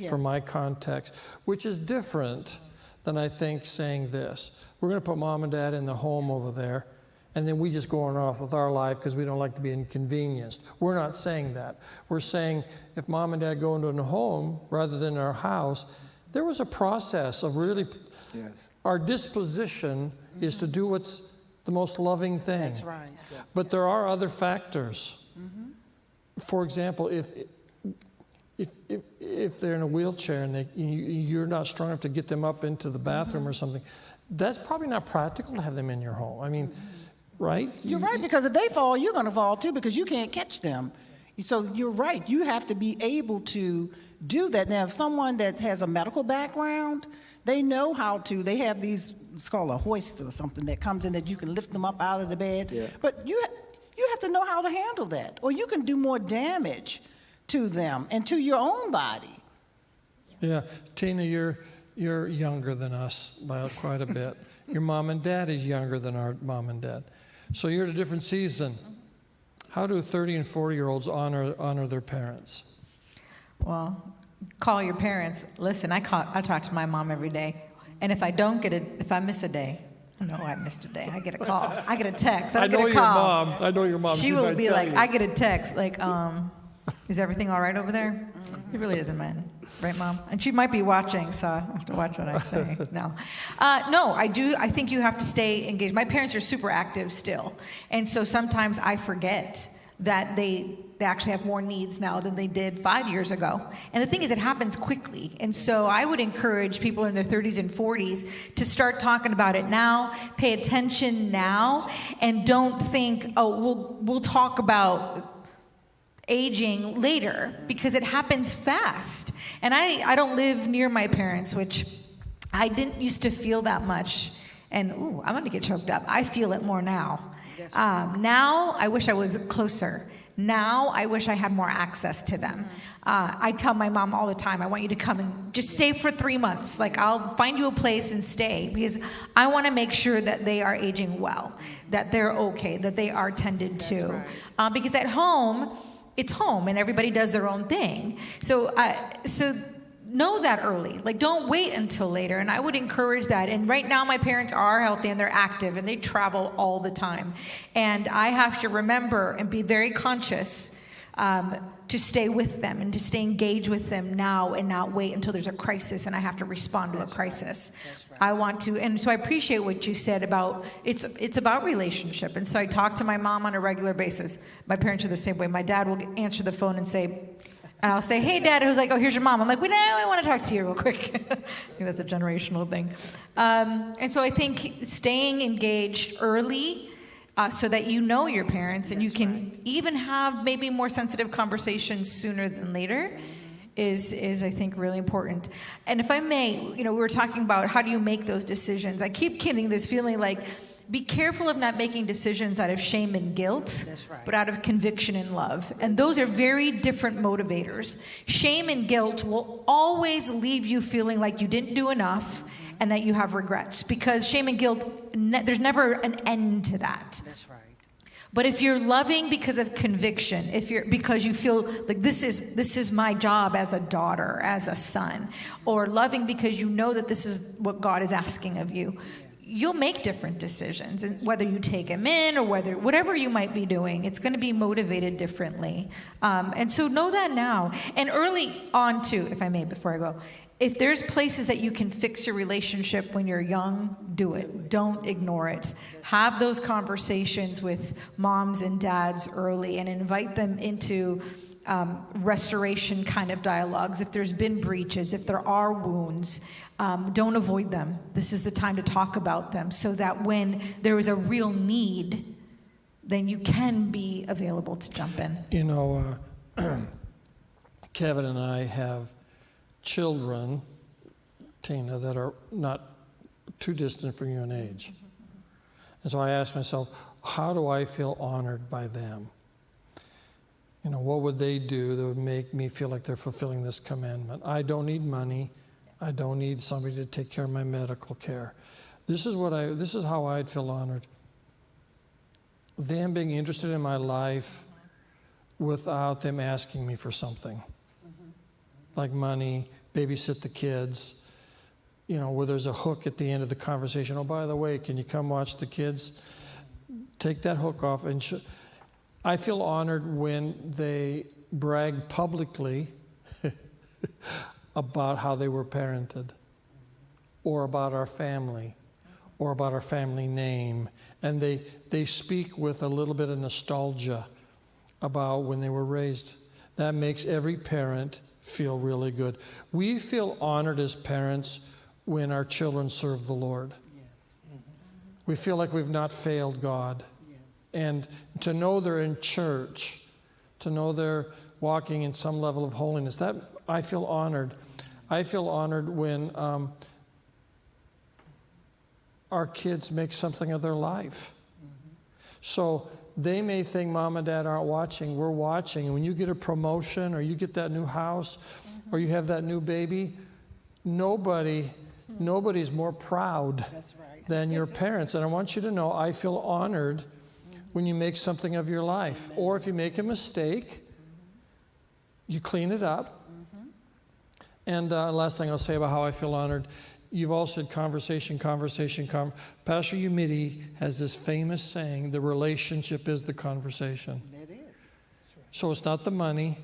Speaker 1: for my context? Which is different than, I think, saying this. We're going to put mom and dad in the home over there, and then we just go on off with our life because we don't like to be inconvenienced. We're not saying that. We're saying if mom and dad go into a home rather than our house, there was a process of really, our disposition is to do what's the most loving thing.
Speaker 3: That's right.
Speaker 1: But there are other factors. For example, if they're in a wheelchair and you're not strong enough to get them up into the bathroom or something, that's probably not practical to have them in your home. I mean, right?
Speaker 3: You're right, because if they fall, you're going to fall too, because you can't catch them. So you're right. You have to be able to do that. Now, if someone that has a medical background, they know how to. They have these, it's called a hoist or something that comes in that you can lift them up out of the bed.
Speaker 4: Yeah.
Speaker 3: But you have to know how to handle that, or you can do more damage to them and to your own body.
Speaker 1: Yeah. Tina, you're younger than us by quite a bit. Your mom and dad is younger than our mom and dad. So you're at a different season. How do 30 and 40-year-olds honor their parents?
Speaker 2: Well, call your parents. Listen, I talk to my mom every day. And if I don't get it, if I miss a day, I know I missed a day. I get a call. I get a text. I don't get a call.
Speaker 1: I know your mom.
Speaker 2: She will be like, I get a text like, is everything all right over there? It really isn't, man. Right, Mom? And she might be watching, so I have to watch what I say. No, I do. I think you have to stay engaged. My parents are super active still. And so sometimes I forget that they actually have more needs now than they did 5 years ago. And the thing is, it happens quickly. And so I would encourage people in their 30s and 40s to start talking about it now, pay attention now, and don't think, oh, we'll talk about aging later, because it happens fast. And I don't live near my parents, which I didn't used to feel that much. And I'm going to get choked up. I feel it more now. Now I wish I was closer. Now I wish I had more access to them. I tell my mom all the time, I want you to come and just stay for 3 months. Like, I'll find you a place and stay, because I want to make sure that they are aging well, that they're okay, that they are tended to. Because at home, it's home and everybody does their own thing. So know that early. Like, don't wait until later. And I would encourage that. And right now my parents are healthy and they're active and they travel all the time. And I have to remember and be very conscious to stay with them and to stay engaged with them now and not wait until there's a crisis and I have to respond to a crisis. I want to, and so I appreciate what you said about, it's about relationship. And so I talk to my mom on a regular basis. My parents are the same way. My dad will answer the phone and say, and I'll say, hey, Dad. Who's like, oh, here's your mom. I'm like, well, no, I want to talk to you real quick. I think that's a generational thing. And so I think staying engaged early so that you know your parents and you can even have maybe more sensitive conversations sooner than later is I think really important. And if I may, we were talking about how do you make those decisions. I keep getting this feeling like, be careful of not making decisions out of shame and guilt, but out of conviction and love. And those are very different motivators. Shame and guilt will always leave you feeling like you didn't do enough and that you have regrets, because shame and guilt, there's never an end to that.
Speaker 3: That's right.
Speaker 2: But if you're loving because of conviction, because you feel like this is my job as a daughter, as a son, or loving because you know that this is what God is asking of you, you'll make different decisions. And whether you take him in or whatever you might be doing, it's going to be motivated differently. And so know that now. And early on too, if I may, before I go, if there's places that you can fix your relationship when you're young, do it. Don't ignore it. Have those conversations with moms and dads early and invite them into restoration kind of dialogues. If there's been breaches, if there are wounds, don't avoid them. This is the time to talk about them so that when there is a real need, then you can be available to jump in.
Speaker 1: Kevin and I have children, Tina, that are not too distant from you in age. And so I ask myself, how do I feel honored by them? What would they do that would make me feel like they're fulfilling this commandment? I don't need money. I don't need somebody to take care of my medical care. This is how I'd feel honored. Them being interested in my life without them asking me for something. Like money, babysit the kids, where there's a hook at the end of the conversation. Oh, by the way, can you come watch the kids? Take that hook off. And I feel honored when they brag publicly about how they were parented, or about our family, or about our family name. And they speak with a little bit of nostalgia about when they were raised. That makes every parent feel really good. We feel honored as parents when our children serve the Lord.
Speaker 3: Yes.
Speaker 1: We feel like we've not failed God.
Speaker 3: Yes.
Speaker 1: And to know they're in church, to know they're walking in some level of holiness, that I feel honored. I feel honored when our kids make something of their life. So they may think mom and dad aren't watching. We're watching. And when you get a promotion, or you get that new house, or you have that new baby, nobody's more proud
Speaker 3: That's right.
Speaker 1: than your parents. And I want you to know, I feel honored when you make something of your life. Or if you make a mistake, you clean it up. And last thing I'll say about how I feel honored, you've all said conversation. Pastor Umidi has this famous saying, the relationship is the conversation.
Speaker 3: It is.
Speaker 1: So it's not the money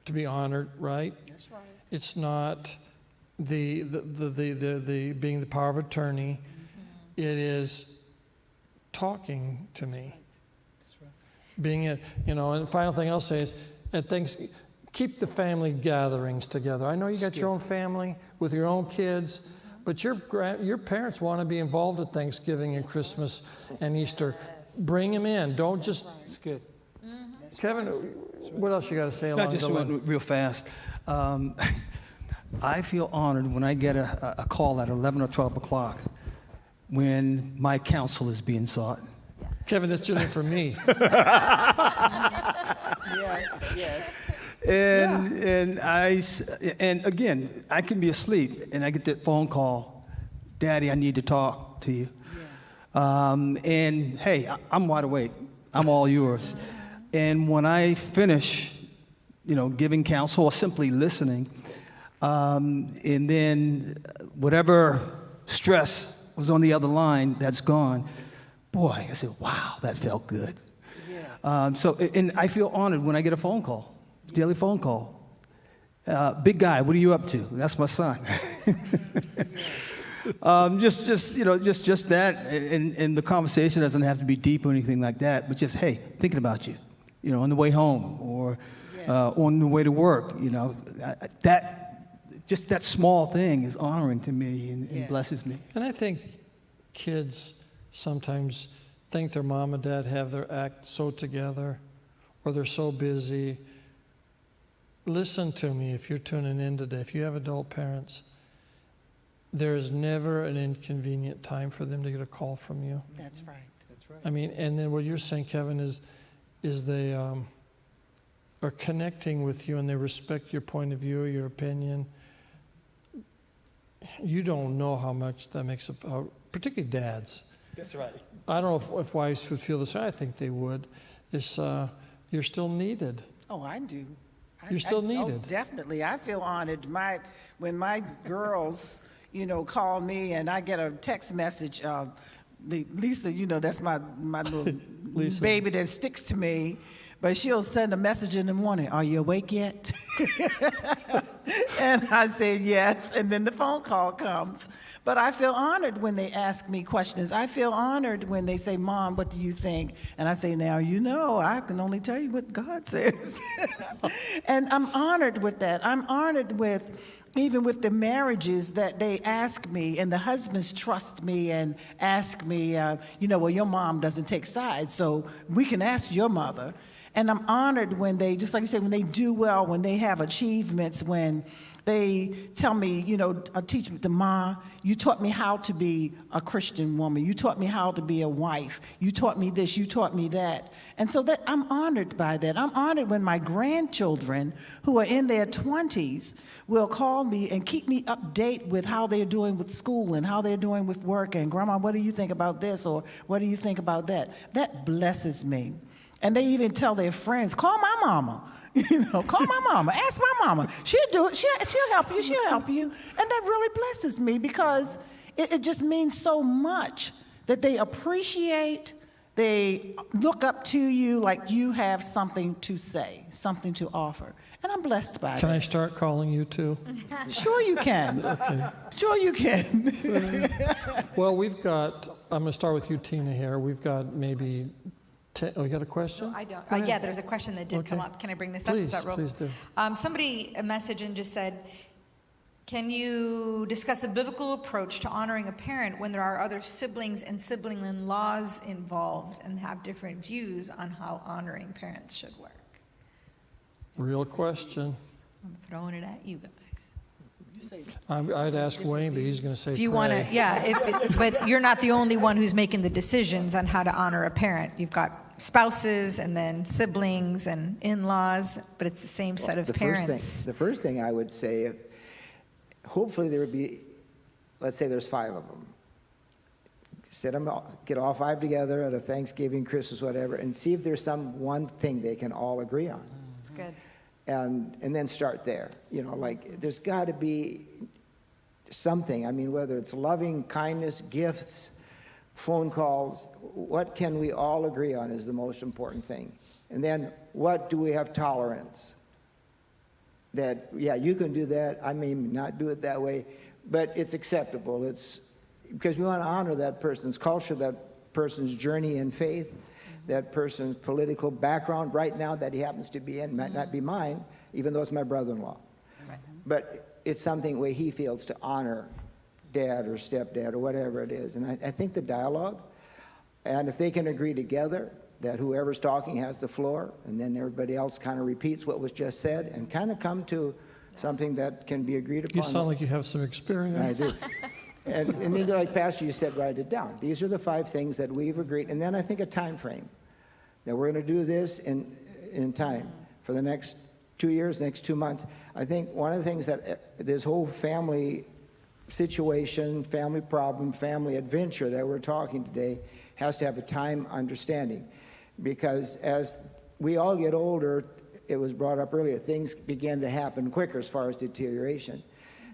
Speaker 1: to be honored, right?
Speaker 3: That's right.
Speaker 1: It's not the being the power of attorney. It is talking to me.
Speaker 3: That's right.
Speaker 1: Being and the final thing I'll say is, at things, keep the family gatherings together. I know you got your own family with your own kids, but your parents want to be involved at Thanksgiving and Christmas and Easter. Bring them in. Don't just.
Speaker 5: It's good.
Speaker 1: Kevin, what else you got to say along
Speaker 5: I just
Speaker 1: the line?
Speaker 5: went real fast. I feel honored when I get a call at 11 or 12 o'clock when my counsel is being sought.
Speaker 1: Kevin, that's generally for me.
Speaker 3: Yes.
Speaker 5: And again, I can be asleep and I get that phone call, Daddy, I need to talk to you.
Speaker 3: Yes.
Speaker 5: And hey, I'm wide awake. I'm all yours. And when I finish, giving counsel or simply listening, and then whatever stress was on the other line, that's gone. Boy, I said, wow, that felt good.
Speaker 3: Yes.
Speaker 5: And I feel honored when I get a phone call, daily phone call. Big guy, what are you up to? That's my son. Just that, and the conversation doesn't have to be deep or anything like that, but just, hey, thinking about you, on the way home or on the way to work, that small thing is honoring to me and blesses me.
Speaker 1: And I think kids sometimes think their mom and dad have their act so together, or they're so busy. Listen to me if you're tuning in today. If you have adult parents, there is never an inconvenient time for them to get a call from you.
Speaker 3: That's right.
Speaker 1: I mean, and then what you're saying, Kevin, is they are connecting with you and they respect your point of view, your opinion. You don't know how much that makes particularly dads.
Speaker 5: That's right.
Speaker 1: I don't know if wives would feel this way. I think they would. You're still needed.
Speaker 3: Oh, I do.
Speaker 1: You're still needed.
Speaker 3: Oh, definitely. I feel honored. When my girls, call me and I get a text message, Lisa, that's my little
Speaker 1: Lisa.
Speaker 3: baby that sticks to me. But she'll send a message in the morning, are you awake yet? And I say yes, and then the phone call comes. But I feel honored when they ask me questions. I feel honored when they say, Mom, what do you think? And I say, now, I can only tell you what God says. And I'm honored with that. I'm honored even with the marriages that they ask me, and the husbands trust me and ask me, well, your mom doesn't take sides, so we can ask your mother. And I'm honored when they, just like you said, when they do well, when they have achievements, when they tell me, you know, a teacher, Ma, you taught me how to be a Christian woman. You taught me how to be a wife. You taught me this. You taught me that. And so that I'm honored by that. I'm honored when my grandchildren, who are in their 20s, will call me and keep me update with how they're doing with school and how they're doing with work. And, Grandma, what do you think about this? Or what do you think about that? That blesses me. And they even tell their friends, call my mama. You know, call my mama, ask my mama. She'll do it, she'll help you, she'll help you. And that really blesses me because it just means so much that they appreciate, they look up to you like you have something to say, something to offer. And I'm blessed by
Speaker 1: Can I
Speaker 3: that.
Speaker 1: start calling you too?
Speaker 3: Sure you can.
Speaker 1: Okay.
Speaker 3: Sure you can.
Speaker 1: Well, we've got, I'm going to start with you, Tina, here. We've got maybe 10, oh, you got a question?
Speaker 2: I don't.
Speaker 1: Go ahead.
Speaker 2: Yeah, there's a question that did come
Speaker 1: Okay.
Speaker 2: up. Can I bring this
Speaker 1: Please,
Speaker 2: up? Is that real?
Speaker 1: please do.
Speaker 2: Somebody messaged and just said, can you discuss a biblical approach to honoring a parent when there are other siblings and sibling-in-laws involved and have different views on how honoring parents should work?
Speaker 1: Real question.
Speaker 2: I'm throwing it at you guys.
Speaker 1: I'd ask Wayne, but he's going to say
Speaker 2: If you want to,
Speaker 1: pray.
Speaker 2: yeah, but you're not the only one who's making the decisions on how to honor a parent. You've got spouses and then siblings and in-laws, but it's the same set of parents.
Speaker 4: The first thing I would say, hopefully there would be, let's say there's 5 of them. Get all 5 together at a Thanksgiving, Christmas, whatever, and see if there's some one thing they can all agree on.
Speaker 2: It's good.
Speaker 4: And then start there. You know, like there's got to be something. I mean, whether it's loving kindness, gifts, phone calls, what can we all agree on is the most important thing. And then what do we have tolerance? That, yeah, you can do that. I may not do it that way, but it's acceptable. It's because we want to honor that person's culture, that person's journey in faith, that person's political background right now that he happens to be in might not be mine, even though it's my brother-in-law.
Speaker 2: Right.
Speaker 4: But it's something where he feels to honor dad or stepdad or whatever it is. And I think the dialogue, and if they can agree together that whoever's talking has the floor, and then everybody else kind of repeats what was just said and kind of come to something that can be agreed upon.
Speaker 1: You sound like you have some experience.
Speaker 4: I do. And then, like Pastor, you said, write it down. These are the 5 things that we've agreed. And then I think a time frame, that we're going to do this in time for the next 2 years, next 2 months. I think one of the things that this whole family situation, family problem, family adventure that we're talking today has to have a time understanding. Because as we all get older, it was brought up earlier, things begin to happen quicker as far as deterioration.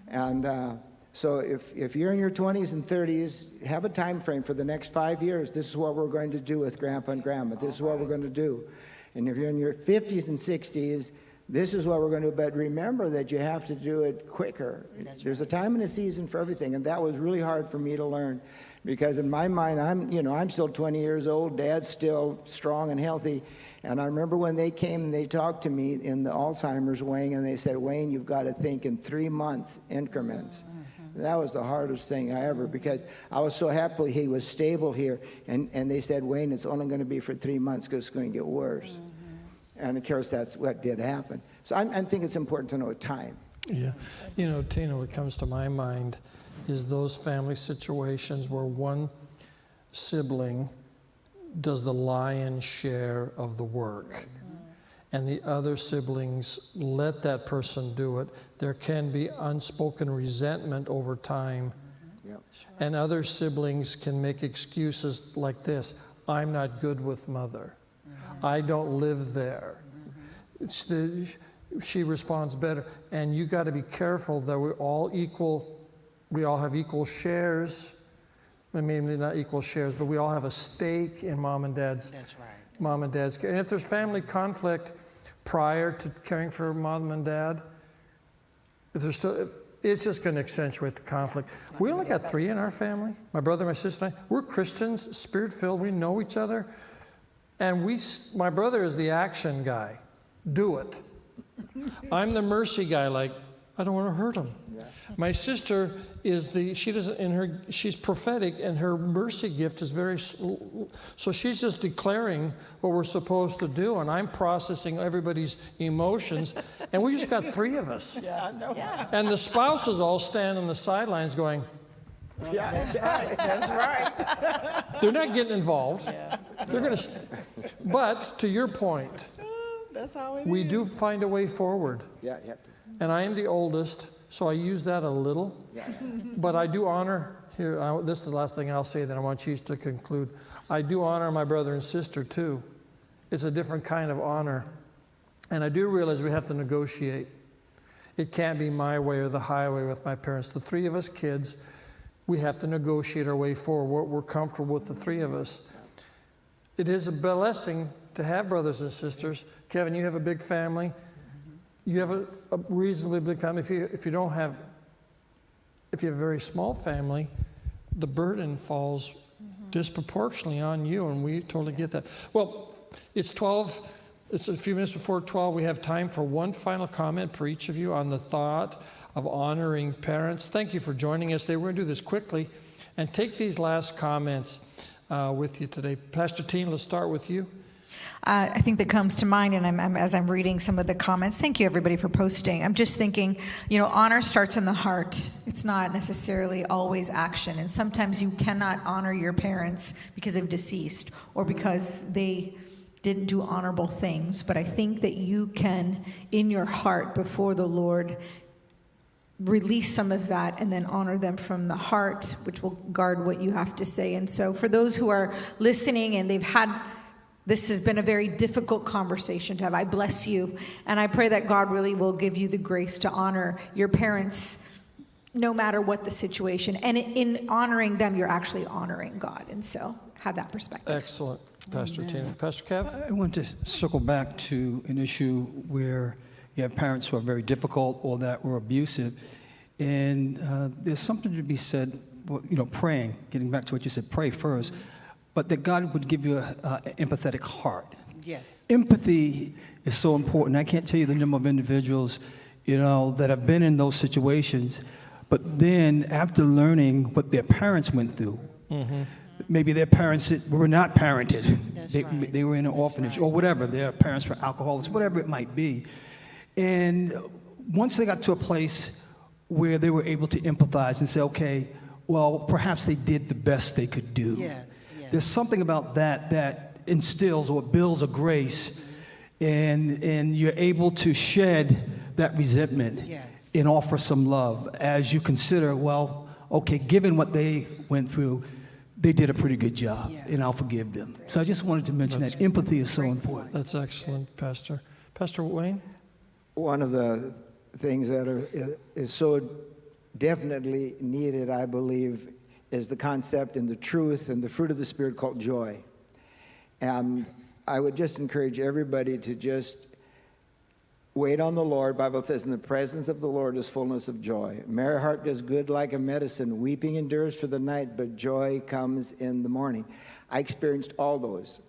Speaker 4: And so if you're in your 20s and 30s, have a time frame for the next 5 years. This is what we're going to do with Grandpa and Grandma. This is what we're going to do. And if you're in your 50s and 60s, this is what we're going to do. But remember that you have to do it quicker. There's a time and a season for everything. And that was really hard for me to learn. Because in my mind, I'm still 20 years old. Dad's still strong and healthy. And I remember when they came and they talked to me in the Alzheimer's wing, and they said, Wayne, you've got to think in 3 months increments. That was the hardest thing I ever, because I was so happy he was stable here. And they said, Wayne, it's only going to be for 3 months because it's going to get worse. And of course, that's what did happen. So I think it's important to know time.
Speaker 1: Yeah. You know, Tina, what comes to my mind is those family situations where one sibling does the lion's share of the work, and the other siblings let that person do it. There can be unspoken resentment over time.
Speaker 4: Yep.
Speaker 1: And other siblings can make excuses like this: I'm not good with mother. I don't live there. She responds better. And you got to be careful that we're all equal. We all have equal shares. Maybe not equal shares, but we all have a stake in mom and dad's.
Speaker 3: That's right.
Speaker 1: Mom and dad's care. And if there's family conflict prior to caring for mom and dad, if there's still, it's just going to accentuate the conflict. We only got 3 in our family. My brother, my sister, and I. We're Christians, spirit-filled. We know each other. And my brother is the action guy. Do it. I'm the mercy guy, like, I don't want to hurt him. My sister is she's prophetic, and her mercy gift is so she's just declaring what we're supposed to do, and I'm processing everybody's emotions, and we just got 3 of us.
Speaker 3: Yeah, I know.
Speaker 2: Yeah.
Speaker 1: And the spouses all stand on the sidelines going,
Speaker 3: Yeah, that's right. That's right.
Speaker 1: they're not getting involved. They're going to, but to your point,
Speaker 3: That's how it
Speaker 1: we
Speaker 3: is.
Speaker 1: do find a way forward.
Speaker 4: Yeah, you have to.
Speaker 1: And I am the oldest, so I use that a little. But I do honor, this is the last thing I'll say, then I want you to conclude. I do honor my brother and sister too. It's a different kind of honor. And I do realize we have to negotiate. It can't be my way or the highway with my parents. The 3 of us kids, we have to negotiate our way forward. We're comfortable with the 3 of us. It is a blessing to have brothers and sisters. Kevin, you have a big family. You have a reasonably big family. If you have a very small family, the burden falls disproportionately on you, and we totally get that. Well, it's 12. It's a few minutes before 12. We have time for one final comment for each of you on the thought of honoring parents. Thank you for joining us today. We're going to do this quickly and take these last comments with you today. Pastor Teen, let's start with you.
Speaker 2: I think that comes to mind, and as I'm reading some of the comments, thank you everybody for posting. I'm just thinking, honor starts in the heart. It's not necessarily always action, and sometimes you cannot honor your parents because they've deceased or because they didn't do honorable things. But I think that you can, in your heart before the Lord, release some of that and then honor them from the heart, which will guard what you have to say. And so for those who are listening and this has been a very difficult conversation to have, I bless you. And I pray that God really will give you the grace to honor your parents no matter what the situation. And in honoring them, you're actually honoring God. And so have that perspective.
Speaker 1: Excellent, Pastor Teen. Pastor Kev?
Speaker 5: I want to circle back to an issue where you have parents who are very difficult or that were abusive. And there's something to be said, praying, getting back to what you said, pray first, but that God would give you an empathetic heart.
Speaker 3: Yes.
Speaker 5: Empathy is so important. I can't tell you the number of individuals, that have been in those situations, but then after learning what their parents went through, maybe their parents were not parented. They were in an orphanage or whatever. Their parents were alcoholics, whatever it might be. And once they got to a place where they were able to empathize and say, okay, well, perhaps they did the best they could do.
Speaker 3: Yes.
Speaker 5: There's something about that instills or builds a grace, and you're able to shed that resentment and offer some love as you consider, well, okay, given what they went through, they did a pretty good job, and I'll forgive them. So I just wanted to mention that empathy is so important.
Speaker 1: That's excellent, Pastor. Pastor Wayne?
Speaker 4: One of the things that is so definitely needed, I believe, is the concept and the truth and the fruit of the Spirit called joy. And I would just encourage everybody to just wait on the Lord. Bible says, in the presence of the Lord is fullness of joy. Merry heart does good like a medicine. Weeping endures for the night, but joy comes in the morning. I experienced all those.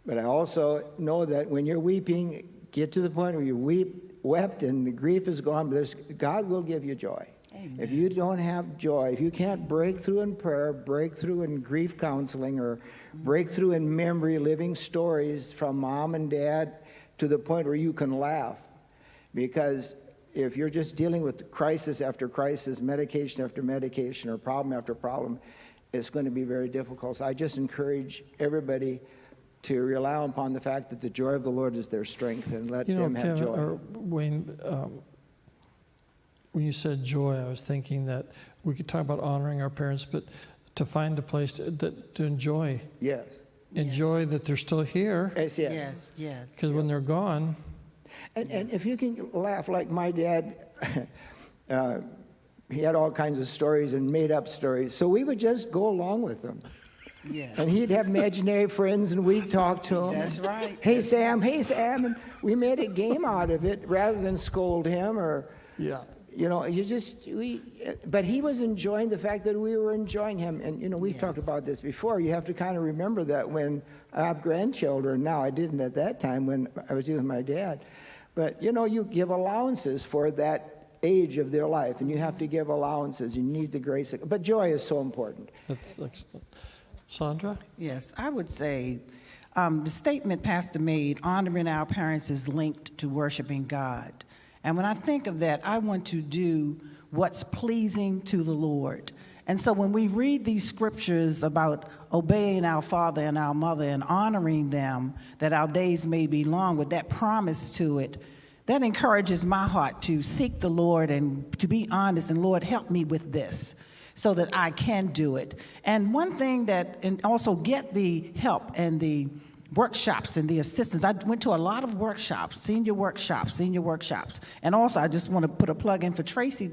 Speaker 4: But I also know that when you're weeping, get to the point where you wept and the grief is gone, but God will give you joy. Amen. If you don't have joy, if you can't break through in prayer, break through in grief counseling, or break through in memory, living stories from mom and dad to the point where you can laugh. Because if you're just dealing with crisis after crisis, medication after medication, or problem after problem, it's going to be very difficult. So I just encourage everybody to rely upon the fact that the joy of the Lord is their strength, and let them have
Speaker 1: Kevin,
Speaker 4: joy.
Speaker 1: Or Wayne, when you said joy, I was thinking that we could talk about honoring our parents, but to find a place to enjoy.
Speaker 4: Yes.
Speaker 1: Enjoy that they're still here.
Speaker 4: Yes.
Speaker 1: Because when they're gone.
Speaker 4: And if you can laugh like my dad, he had all kinds of stories and made up stories. So we would just go along with them.
Speaker 3: Yes.
Speaker 4: And he'd have imaginary friends, and we'd talk to him.
Speaker 3: That's right.
Speaker 4: Hey, Sam. And we made a game out of it rather than scold him or...
Speaker 1: Yeah.
Speaker 4: But he was enjoying the fact that we were enjoying him. And, we've talked about this before. You have to kind of remember that when I have grandchildren now. I didn't at that time when I was with my dad. But, you give allowances for that age of their life, and you have to give allowances. You need the grace. But joy is so important.
Speaker 1: That's excellent. Sandra?
Speaker 3: Yes, I would say the statement Pastor made, honoring our parents, is linked to worshiping God. And when I think of that, I want to do what's pleasing to the Lord. And so when we read these scriptures about obeying our father and our mother and honoring them, that our days may be long, with that promise to it, that encourages my heart to seek the Lord and to be honest, and Lord, help me with this so that I can do it. And one thing and also get the help and the workshops and the assistance. I went to a lot of workshops, senior workshops. And also, I just want to put a plug in for Tracy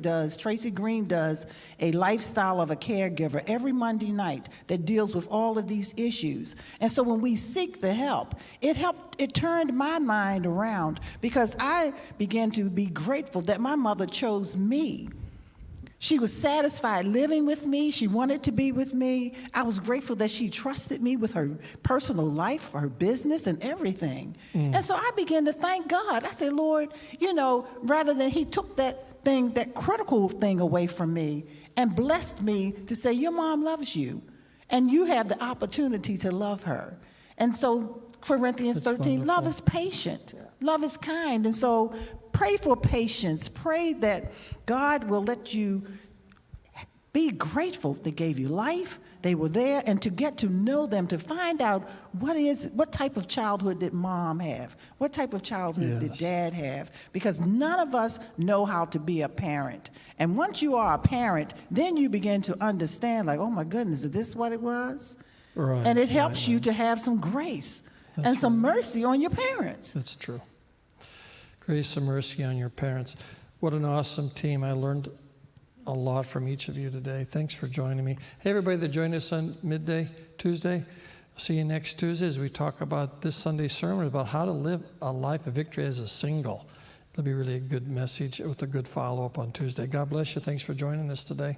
Speaker 3: Green does a lifestyle of a caregiver every Monday night that deals with all of these issues. And so when we seek the help, it turned my mind around, because I began to be grateful that my mother chose me. She was satisfied living with me. She wanted to be with me. I was grateful that she trusted me with her personal life, her business, and everything. And so I began to thank God. I said, Lord, rather than he took that critical thing away from me and blessed me to say, your mom loves you, and you have the opportunity to love her. And so Corinthians 13,
Speaker 1: wonderful.
Speaker 3: love is patient. Love is kind. And so pray for patience. Pray that God will let you be grateful they gave you life, they were there, and to get to know them, to find out what type of childhood did mom have? What type of childhood did dad have? Because none of us know how to be a parent. And once you are a parent, then you begin to understand, like, oh my goodness, is this what it was?
Speaker 1: Right.
Speaker 3: And it helps you to have some grace and some mercy on your parents.
Speaker 1: That's true. Grace and mercy on your parents. What an awesome team. I learned a lot from each of you today. Thanks for joining me. Hey, everybody that joined us on Midday Tuesday. See you next Tuesday as we talk about this Sunday's sermon about how to live a life of victory as a single. It'll be really a good message with a good follow-up on Tuesday. God bless you. Thanks for joining us today.